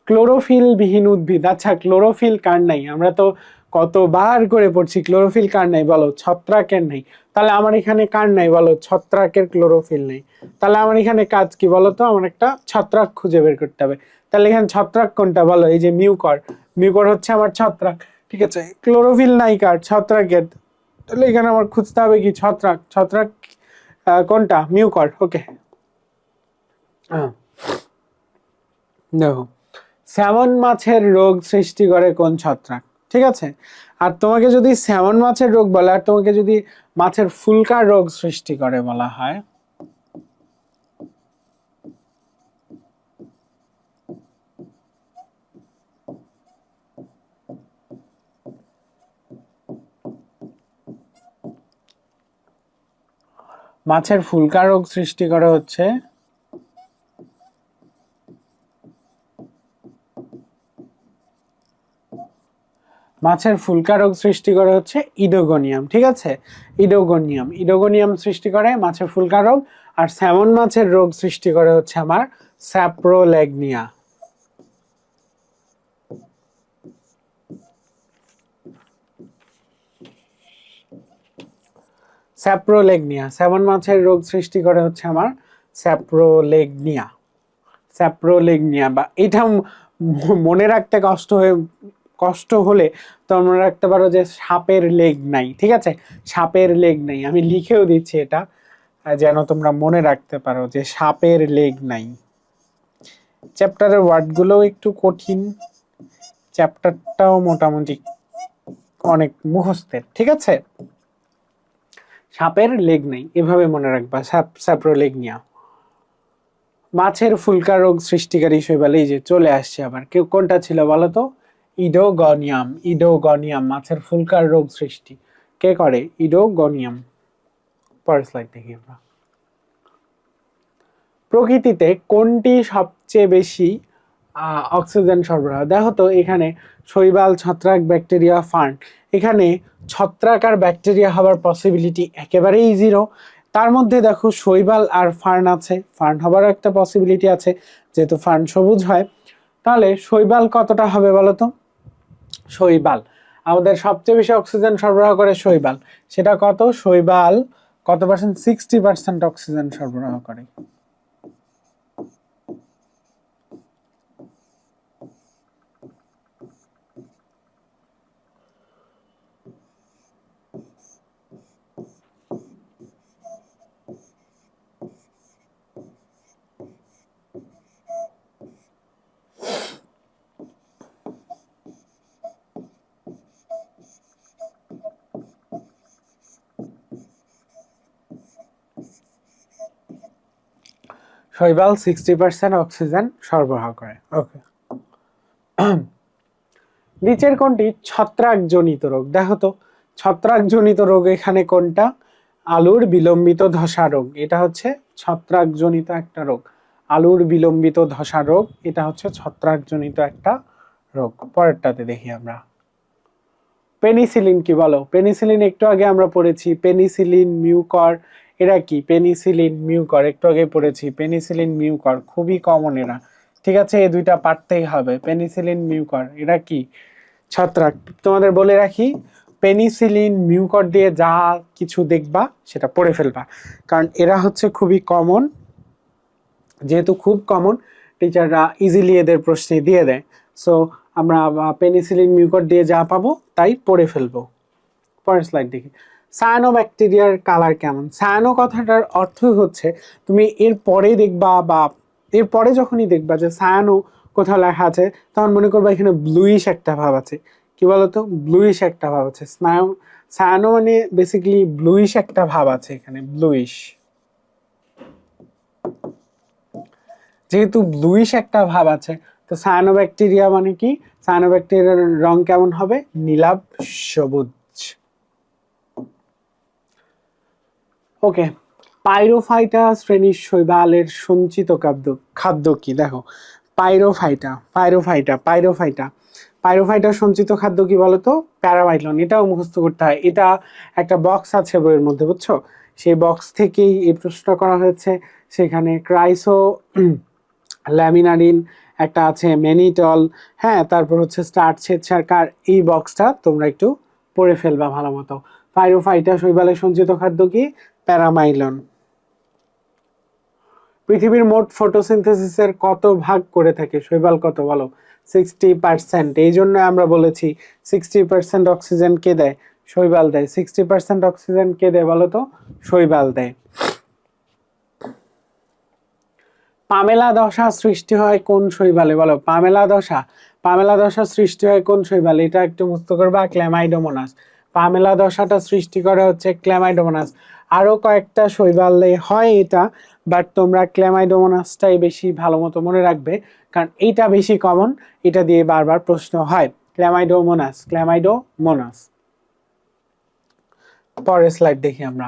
ক্লোরোফিল বিহীন উদ্ভিদ। আচ্ছা, ক্লোরোফিল কার নাই? আমরা তো কতবার করে পড়ছি ক্লোরোফিল কার নাই বলো? ছত্রাকের নেই। তাহলে আমার এখানে কার নাই বলো? ছত্রাকের ক্লোরোফিল নেই। তাহলে আমার এখানে কাজ কি বলো তো? আমার একটা ছত্রাক খুঁজে বের করতে হবে। তাহলে এখানে ছত্রাক কোনটা বলো? এই যে মিউকর, মিউকর হচ্ছে আমার ছত্রাক। ঠিক আছে, ক্লোরোফিল নাই কার? ছত্রাকের। তাহলে এখানে আমার খুঁজতে হবে কি? ছত্রাক। ছত্রাক কোনটা? মিউকর। ওকে, দেখো, স্যামন মাছের রোগ সৃষ্টি করে কোন ছত্রাক? ঠিক আছে, আর তোমাকে যদি স্যামন মাছের রোগ বলে, আর তোমাকে যদি মাছের ফুলকার রোগ সৃষ্টি করে বলা হয়, মাছের ফুলকার রোগ সৃষ্টি করে হচ্ছে মাছের ফুলকা রোগ সৃষ্টি করে হচ্ছে ইডোগোনিয়াম। ঠিক আছে, ইডোগোনিয়াম, ইডোগোনিয়াম সৃষ্টি করে মাছের ফুলকা রোগ। আর স্যামন মাছের রোগ সৃষ্টি করে হচ্ছে আমার স্যাপ্রোলেগনিয়া। স্যাপ্রোলেগনিয়া, স্যামন মাছের রোগ সৃষ্টি করে হচ্ছে আমার স্যাপ্রোলেগনিয়া। স্যাপ্রোলেগনিয়া, বা এটা মনে রাখতে কষ্ট হলে তোমরা রাখতে পারো যে সাপের লেগ নাই। ঠিক আছে, সাপের লেগ নাই, আমি লিখেও দিচ্ছি এটা যেন তোমরা মনে রাখতে পারো যে সাপের লেগ নাই। চ্যাপ্টারের ওয়ার্ডগুলোও একটু কঠিন, চ্যাপ্টারটাও মোটামুটি অনেক মুখস্থের। ঠিক আছে, সাপের লেগ নেই, এভাবে মনে রাখবা, স্যাপ্রোলেগনিয়া। মাছের ফুলকা রোগ সৃষ্টিকারী শৈবাল, এই যে চলে আসছে আবার, কেউ কোনটা ছিল বলো তো? ইডোগনিয়াম। ইডোগনিয়াম মাছের ফুলকার রোগ সৃষ্টি কে করে? ইডোগনিয়াম। পরের স্লাইড দেখি আমরা, প্রকৃতিতে কোনটি সবচেয়ে বেশি অক্সিজেন সরবরাহ? দেখো তো এখানে শৈবাল, ছত্রাক, ব্যাকটেরিয়া, ফার্ন। এখানে ছত্রাক আর ব্যাকটেরিয়া হবার পসিবিলিটি একেবারেই জিরো। তার মধ্যে দেখো শৈবাল আর ফার্ন আছে, ফার্ন হবারও একটা পসিবিলিটি আছে, যেহেতু ফার্ন সবুজ হয়। তাহলে শৈবাল কতটা হবে বলো তো? শৈবাল আমাদের সবচেয়ে বেশি অক্সিজেন সরবরাহ করে শৈবাল। সেটা কত? শৈবাল কত পার্সেন্ট? 60% অক্সিজেন সরবরাহ করে। শৈবাল 60% অক্সিজেন সরবরাহ করে। ওকে, নিচের কোনটি ছত্রাকজনিত রোগ? দেখো তো ছত্রাকজনিত রোগ এখানে কোনটা? আলুর বিলম্বিত ধসা রোগ, এটা হচ্ছে ছত্রাকজনিত একটা রোগ। আলুর বিলম্বিত ধসা রোগ, এটা হচ্ছে ছত্রাকজনিত একটা রোগ। পরেরটাতে দেখি আমরা, পেনিসিলিন কি বলো? পেনিসিলিন একটু আগে আমরা পড়েছি, পেনিসিলিন মিউকর, এরা কি? পেনিসিলিন মিউকর একটু আগে পড়েছি, পেনিসিলিন মিউকর খুবই কমন এরা, ঠিক আছে? এই দুইটা পারতেই হবে। পেনিসিলিন মিউকর এরা কি? ছত্রাক। তোমাদের বলে রাখি, পেনিসিলিন মিউকর দিয়ে যা কিছু দেখবা সেটা পড়ে ফেলবা, কারণ এরা হচ্ছে খুবই কমন। যেহেতু খুব কমন, টিচাররা ইজিলি এদের প্রশ্নে দিয়ে দেয়। সো আমরা পেনিসিলিন মিউকর দিয়ে যা পাবো তাই পড়ে ফেলবো। পরের স্লাইড দেখি, সায়ানোব্যাকটেরিয়ার কালার কেমন? সায়ানো কথাটার অর্থ হচ্ছে, তুমি এর পরে দেখবা বা এর পরে যখনই দেখবা যে সায়ানো কোথাও লেখা আছে, তখন মনে করবা এখানে ব্লুইশ একটা ভাব আছে। কি বলতো? ব্লুইশ একটা ভাব আছে। সায়ানো মানে বেসিক্যালি ব্লুইশ একটা ভাব আছে এখানে, ব্লুইশ। যেহেতু ব্লুইশ একটা ভাব আছে, তো সায়ানোব্যাকটেরিয়া মানে কি? সায়ানোব্যাকটেরিয়ার রং কেমন হবে? নীলাভ সবুজ। ওকে, পাইরোফাইটা শ্রেণীর শৈবালের সঞ্চিত খাদ্য কি? দেখো, পাইরোফাইটার সঞ্চিত খাদ্য কি বলতো? প্যারামাইলন। এটাও মুখস্থ করতে হয়, এটা একটা বক্স আছে বইয়ের মধ্যে, বুঝছো? সেই বক্স থেকেই এই প্রশ্ন করা হয়েছে। সেখানে ক্রাইসো ল্যামিনারিন একটা আছে, ম্যানিটল, হ্যাঁ, তারপর হচ্ছে স্টার্চ শ্বেতসার। এই বক্সটা তোমরা একটু পড়ে ফেলবা ভালো মতো। পাইরোফাইটা শৈবালের সঞ্চিত খাদ্য কি? প্যারামাইলন। পৃথিবীর মোট ফটোসিনথেসিসের কত ভাগ করে থাকে শৈবাল? কত বলো? 60%। এই জন্য আমরা বলেছি 60% অক্সিজেন কে দেয়? শৈবাল দেয়। 60% অক্সিজেন কে দেয় বলো তো? শৈবাল দেয়। পামেলা দশা সৃষ্টি হয় কোন শৈবালে? বলো, পামেলা দশা সৃষ্টি হয় কোন শৈবালে? এটা একটু মুক্ত করবা, ক্ল্যামাইডোমোনাস। পামেলা দশাটা সৃষ্টি করে হচ্ছে ক্ল্যামাইডোমোনাস। আরো কয়েকটা শৈবালে হয় এটা, বাট তোমরা ক্ল্যামাইডোমোনাসটাই বেশি ভালো মতো মনে রাখবে, কারণ এইটা বেশি কমন, এটা দিয়ে বারবার প্রশ্ন হয়। ক্ল্যামাইডোমোনাস। পরের স্লাইড দেখি আমরা,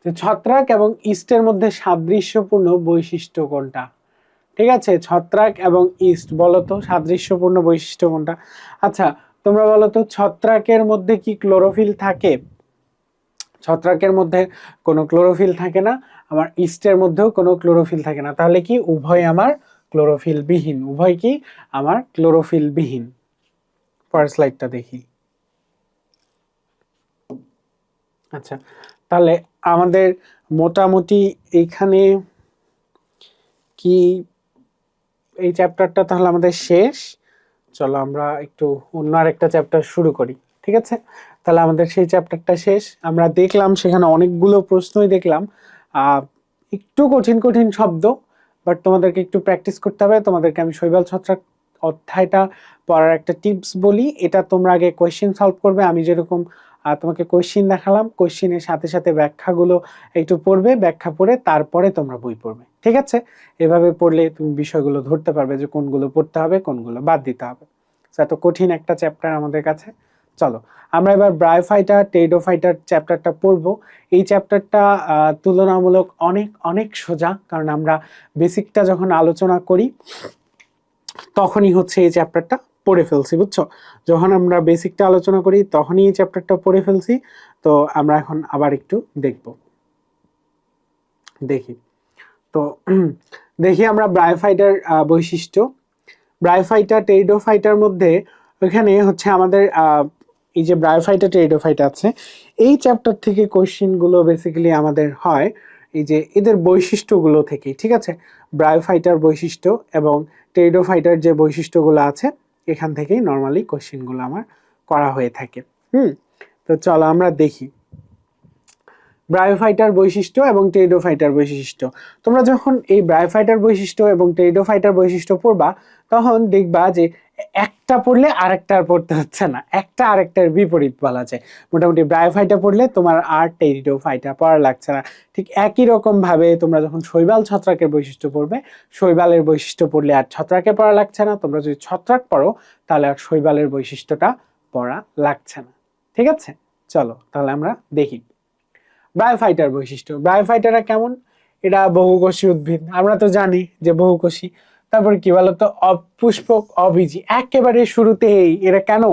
ছত্রাক এবং ইস্টের মধ্যে সাদৃশ্যপূর্ণ বৈশিষ্ট্য কোনটা? ঠিক আছে, ছত্রাক এবং ইস্ট, বলতো সাদৃশ্যপূর্ণ বৈশিষ্ট্য কোনটা? আচ্ছা, তোমরা বলতো ছত্রাকের মধ্যে কি ক্লোরোফিল থাকে? ছত্রাকের মধ্যে কোনো ক্লোরোফিল থাকে না, আমার ইস্টের মধ্যেও কোনো ক্লোরোফিল থাকে না। তাহলে কি উভয় আমার ক্লোরোফিল বিহীন? উভয় কি আমার ক্লোরোফিল বিহীন। পরের স্লাইডটা দেখি। আচ্ছা, তাহলে আমাদের মোটামুটি এইখানে কি এই চ্যাপ্টারটা তাহলে আমাদের শেষ। চলো আমরা একটু অন্য আরেকটা চ্যাপ্টার শুরু করি, ঠিক আছে? তাহলে আমাদের সেই চ্যাপ্টারটা শেষ। আমরা দেখলাম সেখানে অনেকগুলো প্রশ্নই দেখলাম, একটু কঠিন কঠিন শব্দ, বাট তোমাদেরকে একটু প্র্যাকটিস করতে হবে। তোমাদেরকে আমি শৈবাল ছত্রাক অধ্যায়টা পড়ার একটা টিপস বলি, এটা তোমরা আগে কোয়েশ্চেন সলভ করবে। আমি যেরকম তোমাকে কোয়েশ্চেন দেখালাম, কোয়েশ্চেনের সাথে সাথে ব্যাখ্যাগুলো একটু পড়বে, ব্যাখ্যা পড়ে তারপরে তোমরা বই পড়বে, ঠিক আছে? এভাবে পড়লে তুমি বিষয়গুলো ধরতে পারবে যে কোনগুলো পড়তে হবে, কোনগুলো বাদ দিতে হবে। এত কঠিন একটা চ্যাপ্টার আমাদের কাছে। চলো আমরা এবার ব্রায়োফাইটা টেরিডোফাইটার চ্যাপ্টারটা পড়বো। এই চ্যাপ্টারটা তুলনামূলক অনেক অনেক সোজা, কারণ আমরা বেসিকটা যখন আলোচনা করি তখনই হচ্ছে এই চ্যাপ্টারটা পড়ে ফেলছি, বুঝছো? যখন আমরা বেসিকটা আলোচনা করি তখনই এই চ্যাপ্টারটা পড়ে ফেলছি। তো আমরা এখন আবার একটু দেখি। তো দেখি আমরা ব্রায়োফাইটার বৈশিষ্ট্য। ব্রায়োফাইটা টেরিডোফাইটার মধ্যে ওখানে হচ্ছে আমাদের এই যে ব্রায়োফাইটা টেরিডোফাইটা আছে, এই চ্যাপ্টার থেকে কোশ্চেনগুলো বেসিক্যালি আমাদের হয় এই যে এদের বৈশিষ্ট্যগুলো থেকে, ঠিক আছে? ব্রায়োফাইটার বৈশিষ্ট্য এবং টেরিডোফাইটার যে বৈশিষ্ট্যগুলো আছে এখান থেকেই নর্মালি কোশ্চেনগুলো আমার করা হয়ে থাকে। তো চলো আমরা দেখি। ব্রায়োফাইটার বৈশিষ্ট্য এবং টেরিডোফাইটার বৈশিষ্ট্য। তোমরা যখন এই ব্রায়োফাইটার বৈশিষ্ট্য এবং টেরিডোফাইটার বৈশিষ্ট্য পড়বা তখন দেখবা যে একটা পড়লে আরেকটার পড়তে হচ্ছে না, একটা আরেকটার বিপরীত বলা যায়। মোটামুটি ব্রায়োফাইটা পড়লে তোমার আর টেরিডোফাইটা পড়া লাগছে না। ঠিক একই রকম ভাবে তোমরা যখন শৈবাল ছত্রাকের বৈশিষ্ট্য পড়বে, শৈবালের বৈশিষ্ট্য পড়লে আর ছত্রাকে পড়া লাগছে না। তোমরা যদি ছত্রাক পড়ো তাহলে আর শৈবালের বৈশিষ্ট্যটা পড়া লাগছে না। ঠিক আছে, চলো তাহলে আমরা দেখি ব্রায়োফাইটার বৈশিষ্ট্য। ব্রায়োফাইটারা কেমন? এটা বহুকোষী উদ্ভিদ, আমরা তো জানি যে বহুকোষী। তারপরে কি বলতো, অপুষ্পক অবীজী। একেবারে শুরুতেই এরা কেন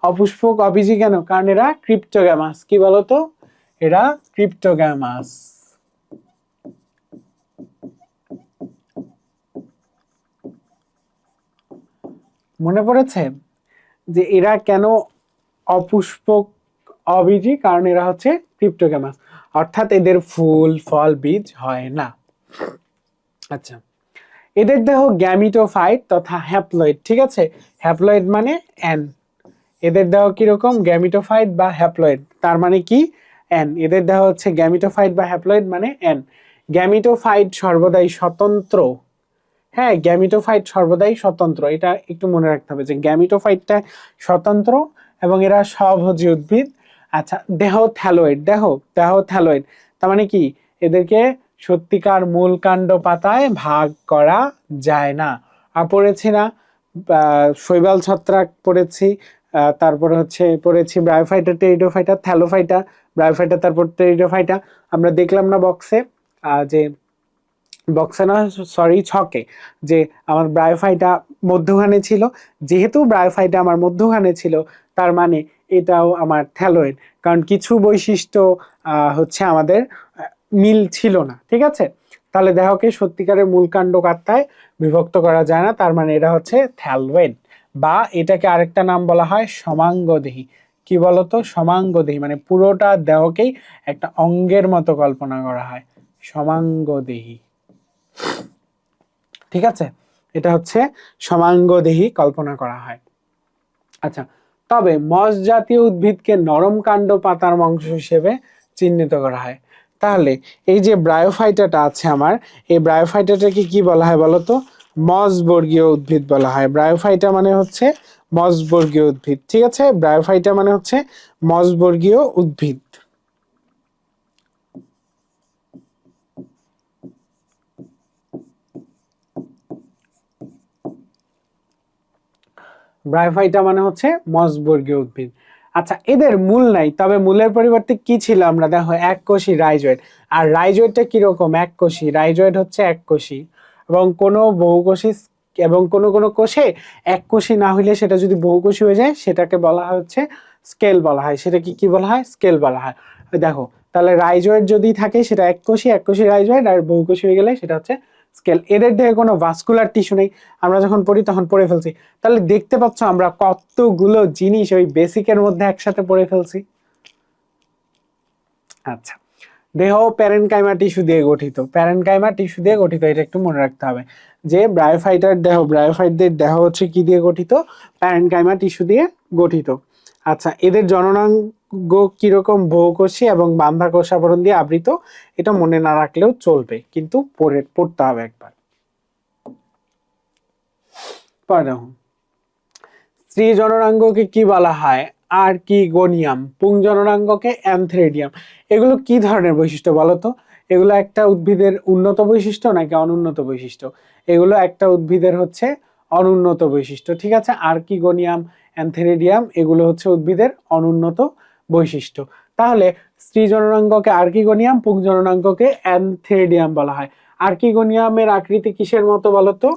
অপুষ্পক অবীজী কেন? কারণ এরা ক্রিপ্টোগ্যামাস। কি বলতো, এরা ক্রিপ্টোগ্যামাস। মনে পড়েছে যে এরা কেন অপুষ্পক অবীজী? কারণ এরা হচ্ছে ক্রিপ্টোগ্যামাস, অর্থাৎ এদের ফুল ফল বীজ হয় না। আচ্ছা, এদের দেহ গ্যামিটোফাইট তথা হ্যাপ্লয়েড। ঠিক আছে, হ্যাপ্লয়েড মানে এন। এদের দেহ কিরকম? গ্যামিটোফাইট বা হ্যাপ্লয়েড। তার মানে কি? এন। এদের দেহ হচ্ছে গ্যামিটোফাইট বা হ্যাপ্লয়েড মানে এন। গ্যামিটোফাইট সর্বদাই স্বতন্ত্র। হ্যাঁ, গ্যামিটোফাইট সর্বদাই স্বতন্ত্র, এটা একটু মনে রাখতে হবে যে গ্যামিটোফাইটটা স্বতন্ত্র এবং এরা স্বভোজী উদ্ভিদ। আচ্ছা, দেহ থ্যালয়েড। দেহ থ্যালয়েড তার মানে কি? এদেরকে সত্যিকার মূল কাণ্ড পাতায় ভাগ করা যায় না। পড়েছি না, শৈবাল ছত্রাক পড়েছি, তারপরে হচ্ছে পড়েছি ব্রায়োফাইটা, টেরিডোফাইটা, থ্যালোফাইটা, ব্রায়োফাইটা, তারপর টেরিডোফাইটা। আমরা দেখলাম না বক্সে, যে বক্সে না সরি ছকে, যে আমার ব্রায়োফাইটা মধ্যখানে ছিল। যেহেতু ব্রায়োফাইটা আমার মধ্যখানে ছিল তার মানে এটাও আমার থ্যালয়েড, কারণ কিছু বৈশিষ্ট্য হচ্ছে আমাদের মিল ছিল না। ঠিক আছে, তাহলে দেহকে সত্যিকারের মূলকাণ্ড কাত্তায় বিভক্ত করা যায় না, তার মানে এটা হচ্ছে থ্যালয়েড। বা এটাকে আরেকটা নাম বলা হয় সমাঙ্গদেহী। কি বলতো? সমাঙ্গদেহী মানে পুরোটা দেহকেই একটা অঙ্গের মতো কল্পনা করা হয়, সমাঙ্গদেহী। ঠিক আছে, এটা হচ্ছে সমাঙ্গদেহী কল্পনা করা হয়। আচ্ছা, তবে মস জাতীয় উদ্ভিদকে নরম কাণ্ড পাতার অংশ হিসেবে চিহ্নিত করা হয়। তাহলে এই যে ব্রায়োফাইটাটা আছে আমার, এই ব্রায়োফাইটাটাকে কি বলা হয় বলতো? মস বর্গীয় উদ্ভিদ বলা হয়। ব্রায়োফাইটা মানে হচ্ছে মস বর্গীয় উদ্ভিদ। ঠিক আছে, ব্রায়োফাইটা মানে হচ্ছে মস বর্গীয় উদ্ভিদ। ব্রায়োফাইটা মানে হচ্ছে মসবর্গীয় উদ্ভিদ। আচ্ছা, এদের মূল নাই, তবে মূলের পরিবর্তে কি ছিল? আমরা দেখো এককোষী রাইজয়েড। আর রাইজয়েডটা কিরকম? এককোষী। রাইজয়েড হচ্ছে এককোষী এবং কোনো বহুকোষী, এবং কোনো কোনো কোষে এককোষী না হইলে সেটা যদি বহুকোষী হয়ে যায় সেটাকে বলা হচ্ছে স্কেল বলা হয়। সেটা কি কি বলা হয়? স্কেল বলা হয়। দেখো, তাহলে রাইজয়েড যদি থাকে সেটা এককোষী, এককোষী রাইজয়েড, আর বহুকোষী হয়ে গেলে সেটা হচ্ছে স্কেল। এদের দেহে কোনো ভাস্কুলার টিস্যু নেই, আমরা যখন পড়ি তখন পড়ে ফেলছি। তাহলে দেখতে পাচ্ছ আমরা কতগুলো জিনিস ওই বেসিকের মধ্যে একসাথে পড়ে ফেলছি। আচ্ছা, দেহ প্যারেনকাইমা টিস্যু দিয়ে গঠিত। প্যারেনকাইমা টিস্যু দিয়ে গঠিত, এটা একটু মনে রাখতে হবে যে ব্রায়োফাইটার দেহ, ব্রায়োফাইটদের দেহ হচ্ছে কি দিয়ে গঠিত? প্যারেনকাইমা টিস্যু দিয়ে গঠিত। আচ্ছা, এদের জননাঙ্গ কিরকম? বহুকোষী এবং বান্ধা কোষাবরণ দিয়ে আবৃত। এটা মনে না রাখলেও চলবে, কিন্তু পড়তে হবে একবার। পরে দেখুন, স্ত্রী জননাঙ্গকে কি বলা হয়? আর্কিগোনিয়াম। পুং জননাঙ্গকে অ্যানথ্রেডিয়াম। এগুলো কি ধরনের বৈশিষ্ট্য বলো তো? এগুলো একটা উদ্ভিদের উন্নত বৈশিষ্ট্য নাকি অনুন্নত বৈশিষ্ট্য? এগুলো একটা উদ্ভিদের হচ্ছে অনুন্নত বৈশিষ্ট্য। ঠিক আছে, আর্কিগোনিয়াম, অ্যানথ্রেডিয়াম এগুলো হচ্ছে উদ্ভিদের অনুন্নত বৈশিষ্ট্য। তাহলে স্ত্রী জননাঙ্গকে আর্কিগোনিয়াম, পুং জননাঙ্গকে অ্যানথ্রেডিয়াম বলা হয়। আর্কিগোনিয়ামের আকৃতি কিসের মতো বলো তো?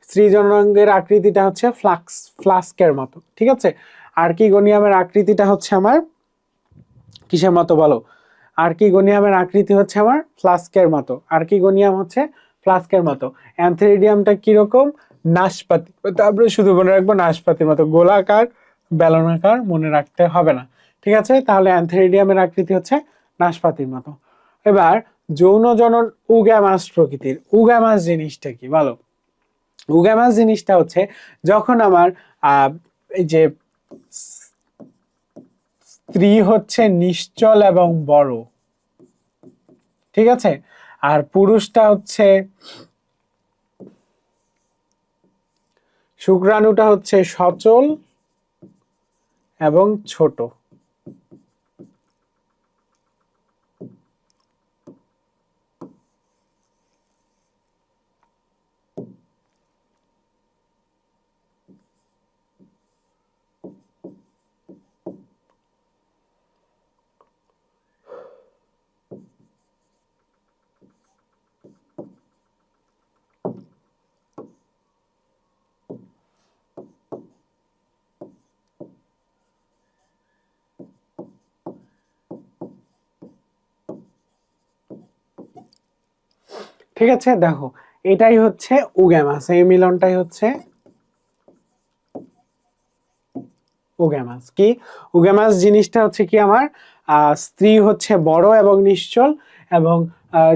স্ত্রী জননাঙ্গের আকৃতিটা হচ্ছে ফ্লাস্কের মতো। ঠিক আছে, আর্কিগোনিয়ামের আকৃতিটা হচ্ছে আমার কিসের মতো বলো? আর্কিগোনিয়ামের আকৃতি হচ্ছে আমার ফ্লাস্কের মতো। আর্কিগোনিয়াম হচ্ছে ফ্লাস্কের মতো। অ্যানথ্রেডিয়ামটা কিরকম? নাশপাতি। তারপরে শুধু মনে রাখবো নাশপাতির মতো, গোলাকার বেলনাকার, মনে রাখতে হবে না। ঠিক আছে, তাহলে অ্যানথ্রেডিয়ামের আকৃতি হচ্ছে নাশপাতির মতো। এবার যৌন জনন উগ্যামাস প্রকৃতির। উগ্যামাস জিনিসটা কি বলো? উগ্যামাস জিনিসটা হচ্ছে যখন আমার এই যে স্ত্রী হচ্ছে নিশ্চল এবং বড়, ঠিক আছে। আর পুরুষটা হচ্ছে, শুক্রাণুটা হচ্ছে সচল এবং ছোট। ঠিক আছে, দেখো এটাই হচ্ছে উগ্যামাস, এই মিলনটাই হচ্ছে উগ্যামাস। কি উগ্যামাস জিনিসটা হচ্ছে কি, আমার স্ত্রী হচ্ছে বড় এবং নিশ্চল, এবং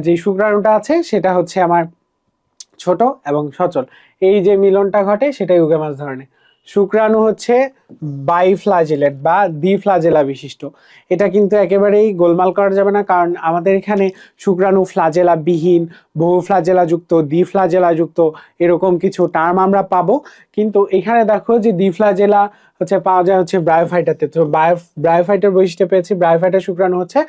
যে শুক্রাণুটা আছে সেটা হচ্ছে আমার ছোট এবং সচল। এই যে মিলনটা ঘটে সেটাই উগ্যামাস ধরনের। শুক্রাণু হচ্ছে বাইফ্লাজেলেট বা দ্বিফ্লাজেলা বিশিষ্ট। এটা কিন্তু একেবারেই গোলমাল করা যাবে না, কারণ আমাদের এখানে শুক্রাণু ফ্লাজেলা বিহীন, বহু ফ্লাজেলা যুক্ত, দ্বিফ্লাজেলা যুক্ত এরকম কিছু টার্ম আমরা পাবো। কিন্তু এখানে দেখো যে দ্বিফ্লাজেলা হচ্ছে পাওয়া যায় হচ্ছে ব্রায়োফাইটাতে। তো ব্রায়োফাইটার বৈশিষ্ট্য পেয়েছি, ব্রায়োফাইটার শুক্রাণু হচ্ছে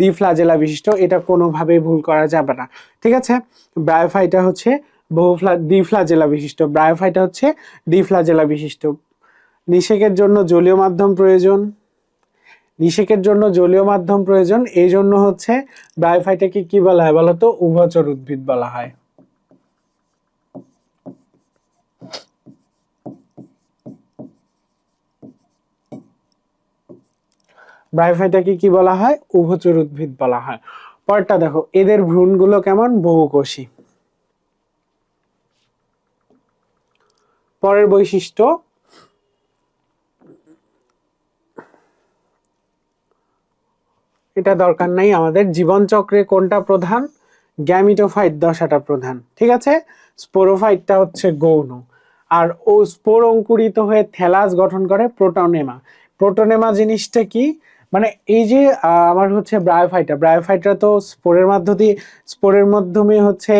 দ্বিফ্লাজেলা বিশিষ্ট, এটা কোনোভাবেই ভুল করা যাবে না। ঠিক আছে, ব্রায়োফাইটা হচ্ছে দ্বিফ্লাজেলা বিশিষ্ট, ব্রায়োফাইটা হচ্ছে দ্বিফ্লাজেলা বিশিষ্ট। নিষেকের জন্য জলীয় মাধ্যম প্রয়োজন, নিষেকের জন্য জলীয় মাধ্যম প্রয়োজন, এই জন্য হচ্ছে ব্রায়োফাইটাকে কি বলা হয় বলতো, উভচর উদ্ভিদ বলা হয়। ব্রায়োফাইটাকে কি বলা হয়, উভচর উদ্ভিদ বলা হয়। পরেরটা দেখো, এদের ভ্রূণগুলো কেমন, বহুকোষী। পরের বৈশিষ্ট্য, এটা দরকার নাই আমাদের, জীবন চক্রে কোনটা প্রধান, গ্যামিটোফাইট দশাটা প্রধান। ঠিক আছে, স্পোরোফাইটটা হচ্ছে গৌণ, আর ও স্পোর অঙ্কুরিত হয়ে থ্যালাস গঠন করে প্রোটোনেমা। প্রোটোনেমা জিনিসটা কি, মানে এই যে আমার হচ্ছে ব্রায়োফাইটা, ব্রায়োফাইটরা তো স্পোরের মধ্য দিয়ে, স্পোরের মাধ্যমে হচ্ছে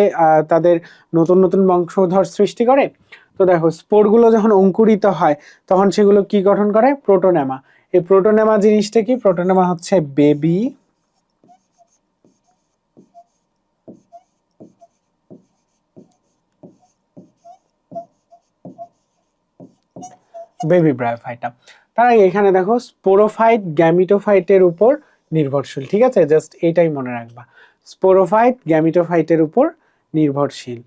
তাদের নতুন নতুন বংশধর সৃষ্টি করে। তো দেখো স্পোরগুলো যখন অঙ্কুরিত হয় তখন সেগুলো কি গঠন করে, প্রোটোনেমা। এই প্রোটোনেমা জিনিসটা কি, প্রোটোনেমা হচ্ছে বেবি বেবি ব্রায়োফাইটা। তারা এখানে দেখো স্পোরোফাইট গ্যামিটোফাইটের উপর নির্ভরশীল। ঠিক আছে, জাস্ট এটাই মনে রাখবা, স্পোরোফাইট গ্যামিটোফাইটের উপর নির্ভরশীল।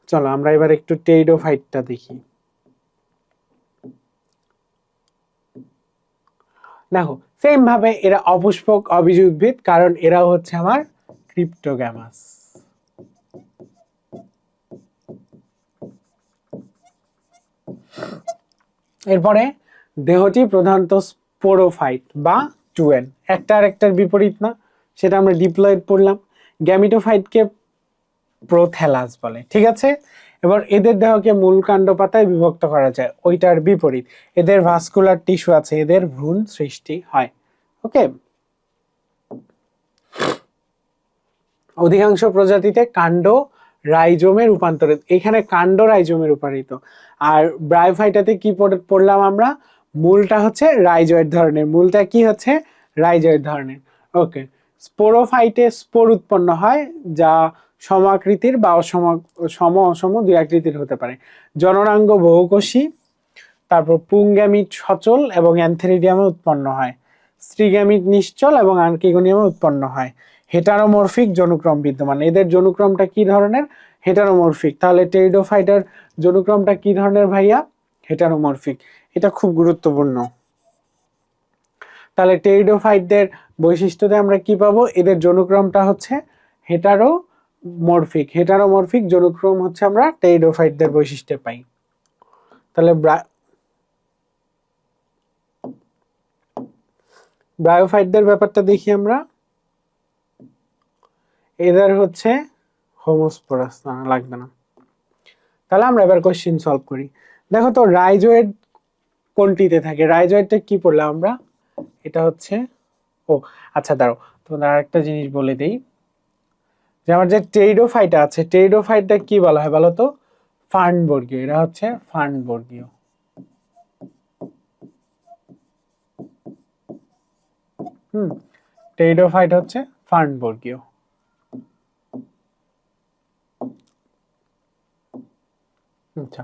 চলো আমরা এবার একটু টেইডোফাইটটা দেখি। দেখো সেম ভাবে এরা অপুষ্পক অবীজ উদ্ভিদ, কারণ এরাও হচ্ছে আমার ক্রিপ্টোগ্যামাস। এরপরে দেহটি প্রধানত স্পোরোফাইট বা টুয়েন, একটা আর একটার বিপরীত না, সেটা আমরা ডিপ্লয়েড পড়লাম। গ্যামিটোফাইটকে প্রোথ্যালাস বলে। ঠিক আছে, এবার এদের দেহকে মূল কাণ্ড পাতায় বিভক্ত করা যায়, ওইটার বিপরীত। এদের ভাস্কুলার টিস্যু আছে, এদের ভ্রূণ সৃষ্টি হয়। ওকে, অধিকাংশ প্রজাতিতে কাণ্ড রাইজোমে রূপান্তরিত, এখানে কাণ্ড রাইজোমে রূপান্তরিত। আর ব্রায়োফাইটাতে কি পড়লাম আমরা, মূলটা হচ্ছে রাইজয়েড ধরনের, মূলটা কি হচ্ছে রাইজয়েড ধরনের। ওকে, স্পোরোফাইটে স্পোর উৎপন্ন হয়, যা সমাকৃতির বা সম অসম দুই আকৃতির হতে পারে। জননাঙ্গ বহুকোষী, তারপর পুংগ্যামিট সচল এবং অ্যান্থেরিডিয়ামে উৎপন্ন হয়। স্ত্রীগ্যামিট নিশ্চল এবং আনকিগোনিয়ামে উৎপন্ন হয়। হেটারোমরফিক জনুক্রম বিদ্যমান, এদের জনুক্রমটা কি ধরনের, হেটারোমরফিক। তাহলে টেরিডোফাইটার জনুক্রমটা কি ধরনের ভাইয়া, হেটারোমরফিক। এটা খুব গুরুত্বপূর্ণ। তাহলে টেরিডোফাইটদের বৈশিষ্ট্যতে আমরা কি পাবো, এদের জনুক্রমটা হচ্ছে হেটারোমরফিক, হেটারোমরফিক জনুক্রম হচ্ছে আমরা টেরিডোফাইটদের বৈশিষ্ট্যে পাই। তাহলে ব্রায়োফাইটদের ব্যাপারটা দেখি আমরা। এদের হচ্ছে হোমোস্পোরাস, না লাগবে না। তাহলে আমরা এবার কোশ্চেন সলভ করি। দেখো তো রাইজয়েড কোনটিতে থাকে, রাইজয়েডটা কি পড়লাম আমরা, এটা হচ্ছে, ও আচ্ছা দাঁড়াও তোমাদের আরেকটা জিনিস বলে দেই। যে আমার যে টেরিডোফাইটা আছে, টেরিডোফাইটটা কি বলা হয় বলো তো? ফার্ন বর্গীয়। এরা হচ্ছে ফার্ন বর্গীয়। টেরিডোফাইট হচ্ছে ফার্ন বর্গীয়। আচ্ছা,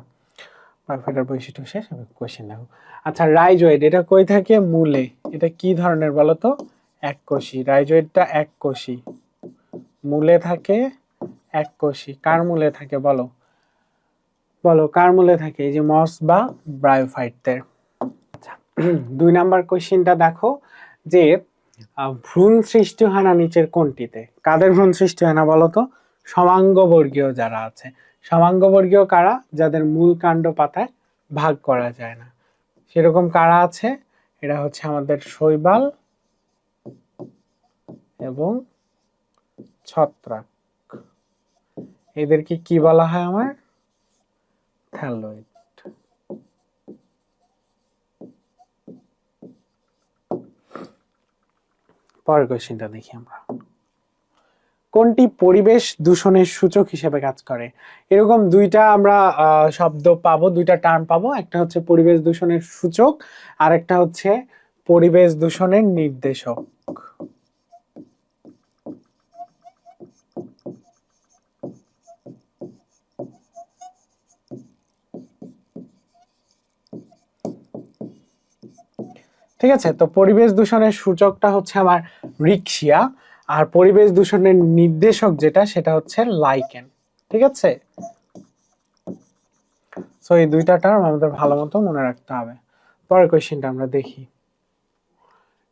বায়োফাইটার বৈশিষ্ট্য শেষ। আমি কোশ্চেন দেখো। আচ্ছা, রাইজয়েড এটা কই থাকে? মূলে। এটা কি ধরনের বলো তো? এককোষী। রাইজয়েডটা এককোষী, মূলে থাকে এককোষী। কার মূলে থাকে বলো? বলো কার মূলে থাকে? এই যে মস বা ব্রায়োফাইটদের। আচ্ছা, 2 নাম্বার কোশ্চেনটা দেখো যে ভ্রূণ সৃষ্টি হয় না নিচের কোনটিতে? কাদের ভ্রূণ সৃষ্টি হয় না বলো তো? সমাঙ্গবর্গীয় যারা আছে। সমাঙ্গবর্গীয় কারা? যাদের মূল কাণ্ড পাতায় ভাগ করা যায় না। সেরকম কারা আছে? এরা হচ্ছে আমাদের শৈবাল এবং ছত্রাক। এদেরকে কি বলা হয় আমার? থ্যালয়েড। পরের কোশ্চেনটা দেখি আমরা। কোনটি পরিবেশ দূষণের সূচক হিসেবে কাজ করে? এরকম দুইটা আমরা শব্দ পাবো, দুইটা টার্ম পাবো। একটা হচ্ছে পরিবেশ দূষণের সূচক, আর একটা হচ্ছে পরিবেশ দূষণের নির্দেশক। ঠিক আছে, তো পরিবেশ দূষণের সূচকটা হচ্ছে আমার রিকশিয়া, আর পরিবেশ দূষণের নির্দেশক যেটা সেটা হচ্ছে লাইকেন। ঠিক আছে, সো এই দুইটা টার্ম আমাদের ভালো মতো মনে রাখতে হবে। পরের কোয়েশ্চেনটা আমরা দেখি।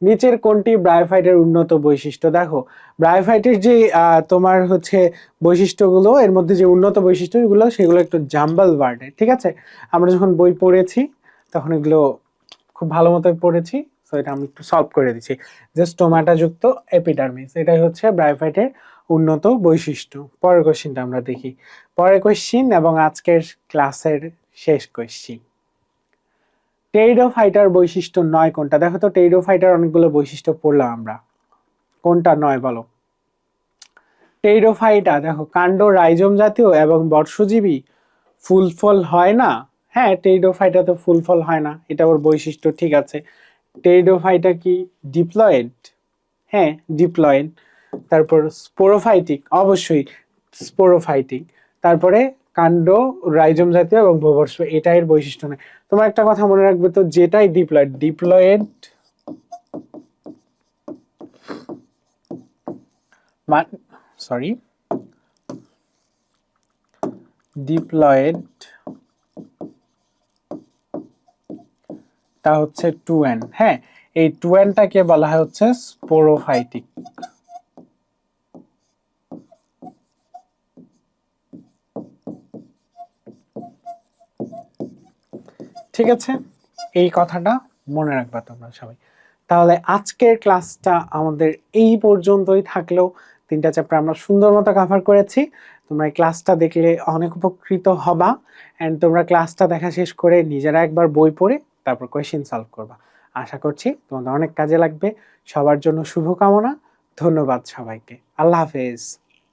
নিচের কোনটি ব্রায়োফাইটের উন্নত বৈশিষ্ট্য? দেখো, ব্রায়োফাইটের যে তোমার হচ্ছে বৈশিষ্ট্যগুলো, এর মধ্যে যে উন্নত বৈশিষ্ট্যগুলো সেগুলো একটু জাম্বল ওয়ার্ডে। ঠিক আছে, আমরা যখন বই পড়েছি তখন এগুলো খুব ভালো মতো পড়েছি, সো এটা আমি একটু সলভ করে দিচ্ছি। যে স্টোমাটা যুক্ত এপিডার্মিস, এটাই হচ্ছে ব্রায়োফাইটের উন্নত বৈশিষ্ট্য। পরের কোশ্চেনটা আমরা দেখি। পরের কোশ্চেন এবং আজকের ক্লাসের শেষ কোশ্চেন। টেরিডোফাইটার বৈশিষ্ট্য 9 কোনটা? দেখো তো, টেরিডোফাইটার অনেকগুলো বৈশিষ্ট্য পড়লাম আমরা, কোনটা 9 বলো? টেরিডোফাইটা দেখো কাণ্ড রাইজোম জাতীয় এবং বর্ষজীবী, ফুল ফল হয় না। হ্যাঁ, টেরিডোফাইটা তো ফুল ফল হয় না, এটা ওর বৈশিষ্ট্য। ঠিক আছে, টেরিডোফাইটা কি ডিপ্লয়েড? হ্যাঁ, ডিপ্লয়েড। তারপর স্পোরোফাইটিক, অবশ্যই স্পোরোফাইটিক। তারপরে কাণ্ড রাইজোম জাতীয় এবং ভূবর্ষ, এটা এর বৈশিষ্ট্য নয়। তোমার একটা কথা মনে রাখবে তো, যেটাই ডিপ্লয়েড, ডিপ্লয়েড সরি ডিপ্লয়েড তা হচ্ছে 2n। হ্যাঁ, এই 2nটাকে বলা হয় হচ্ছে স্পোরোফাইটিক। ঠিক আছে, এই কথাটা মনে রাখবা তোমরা সবাই। তাহলে আজকের ক্লাসটা আমাদের এই পর্যন্তই থাকলো। 3টা চ্যাপ্টার আমরা সুন্দর মতো কভার করেছি। তোমরা এই ক্লাসটা দেখলে অনেক উপকৃত হবা, এন্ড তোমরা ক্লাসটা দেখা শেষ করে নিজেরা একবার বই পড়ে তারপর কোয়েশ্চেন সলভ করবা। আশা করছি তোমাদের অনেক কাজে লাগবে। সবার জন্য শুভকামনা। ধন্যবাদ সবাইকে। আল্লাহ হাফেজ।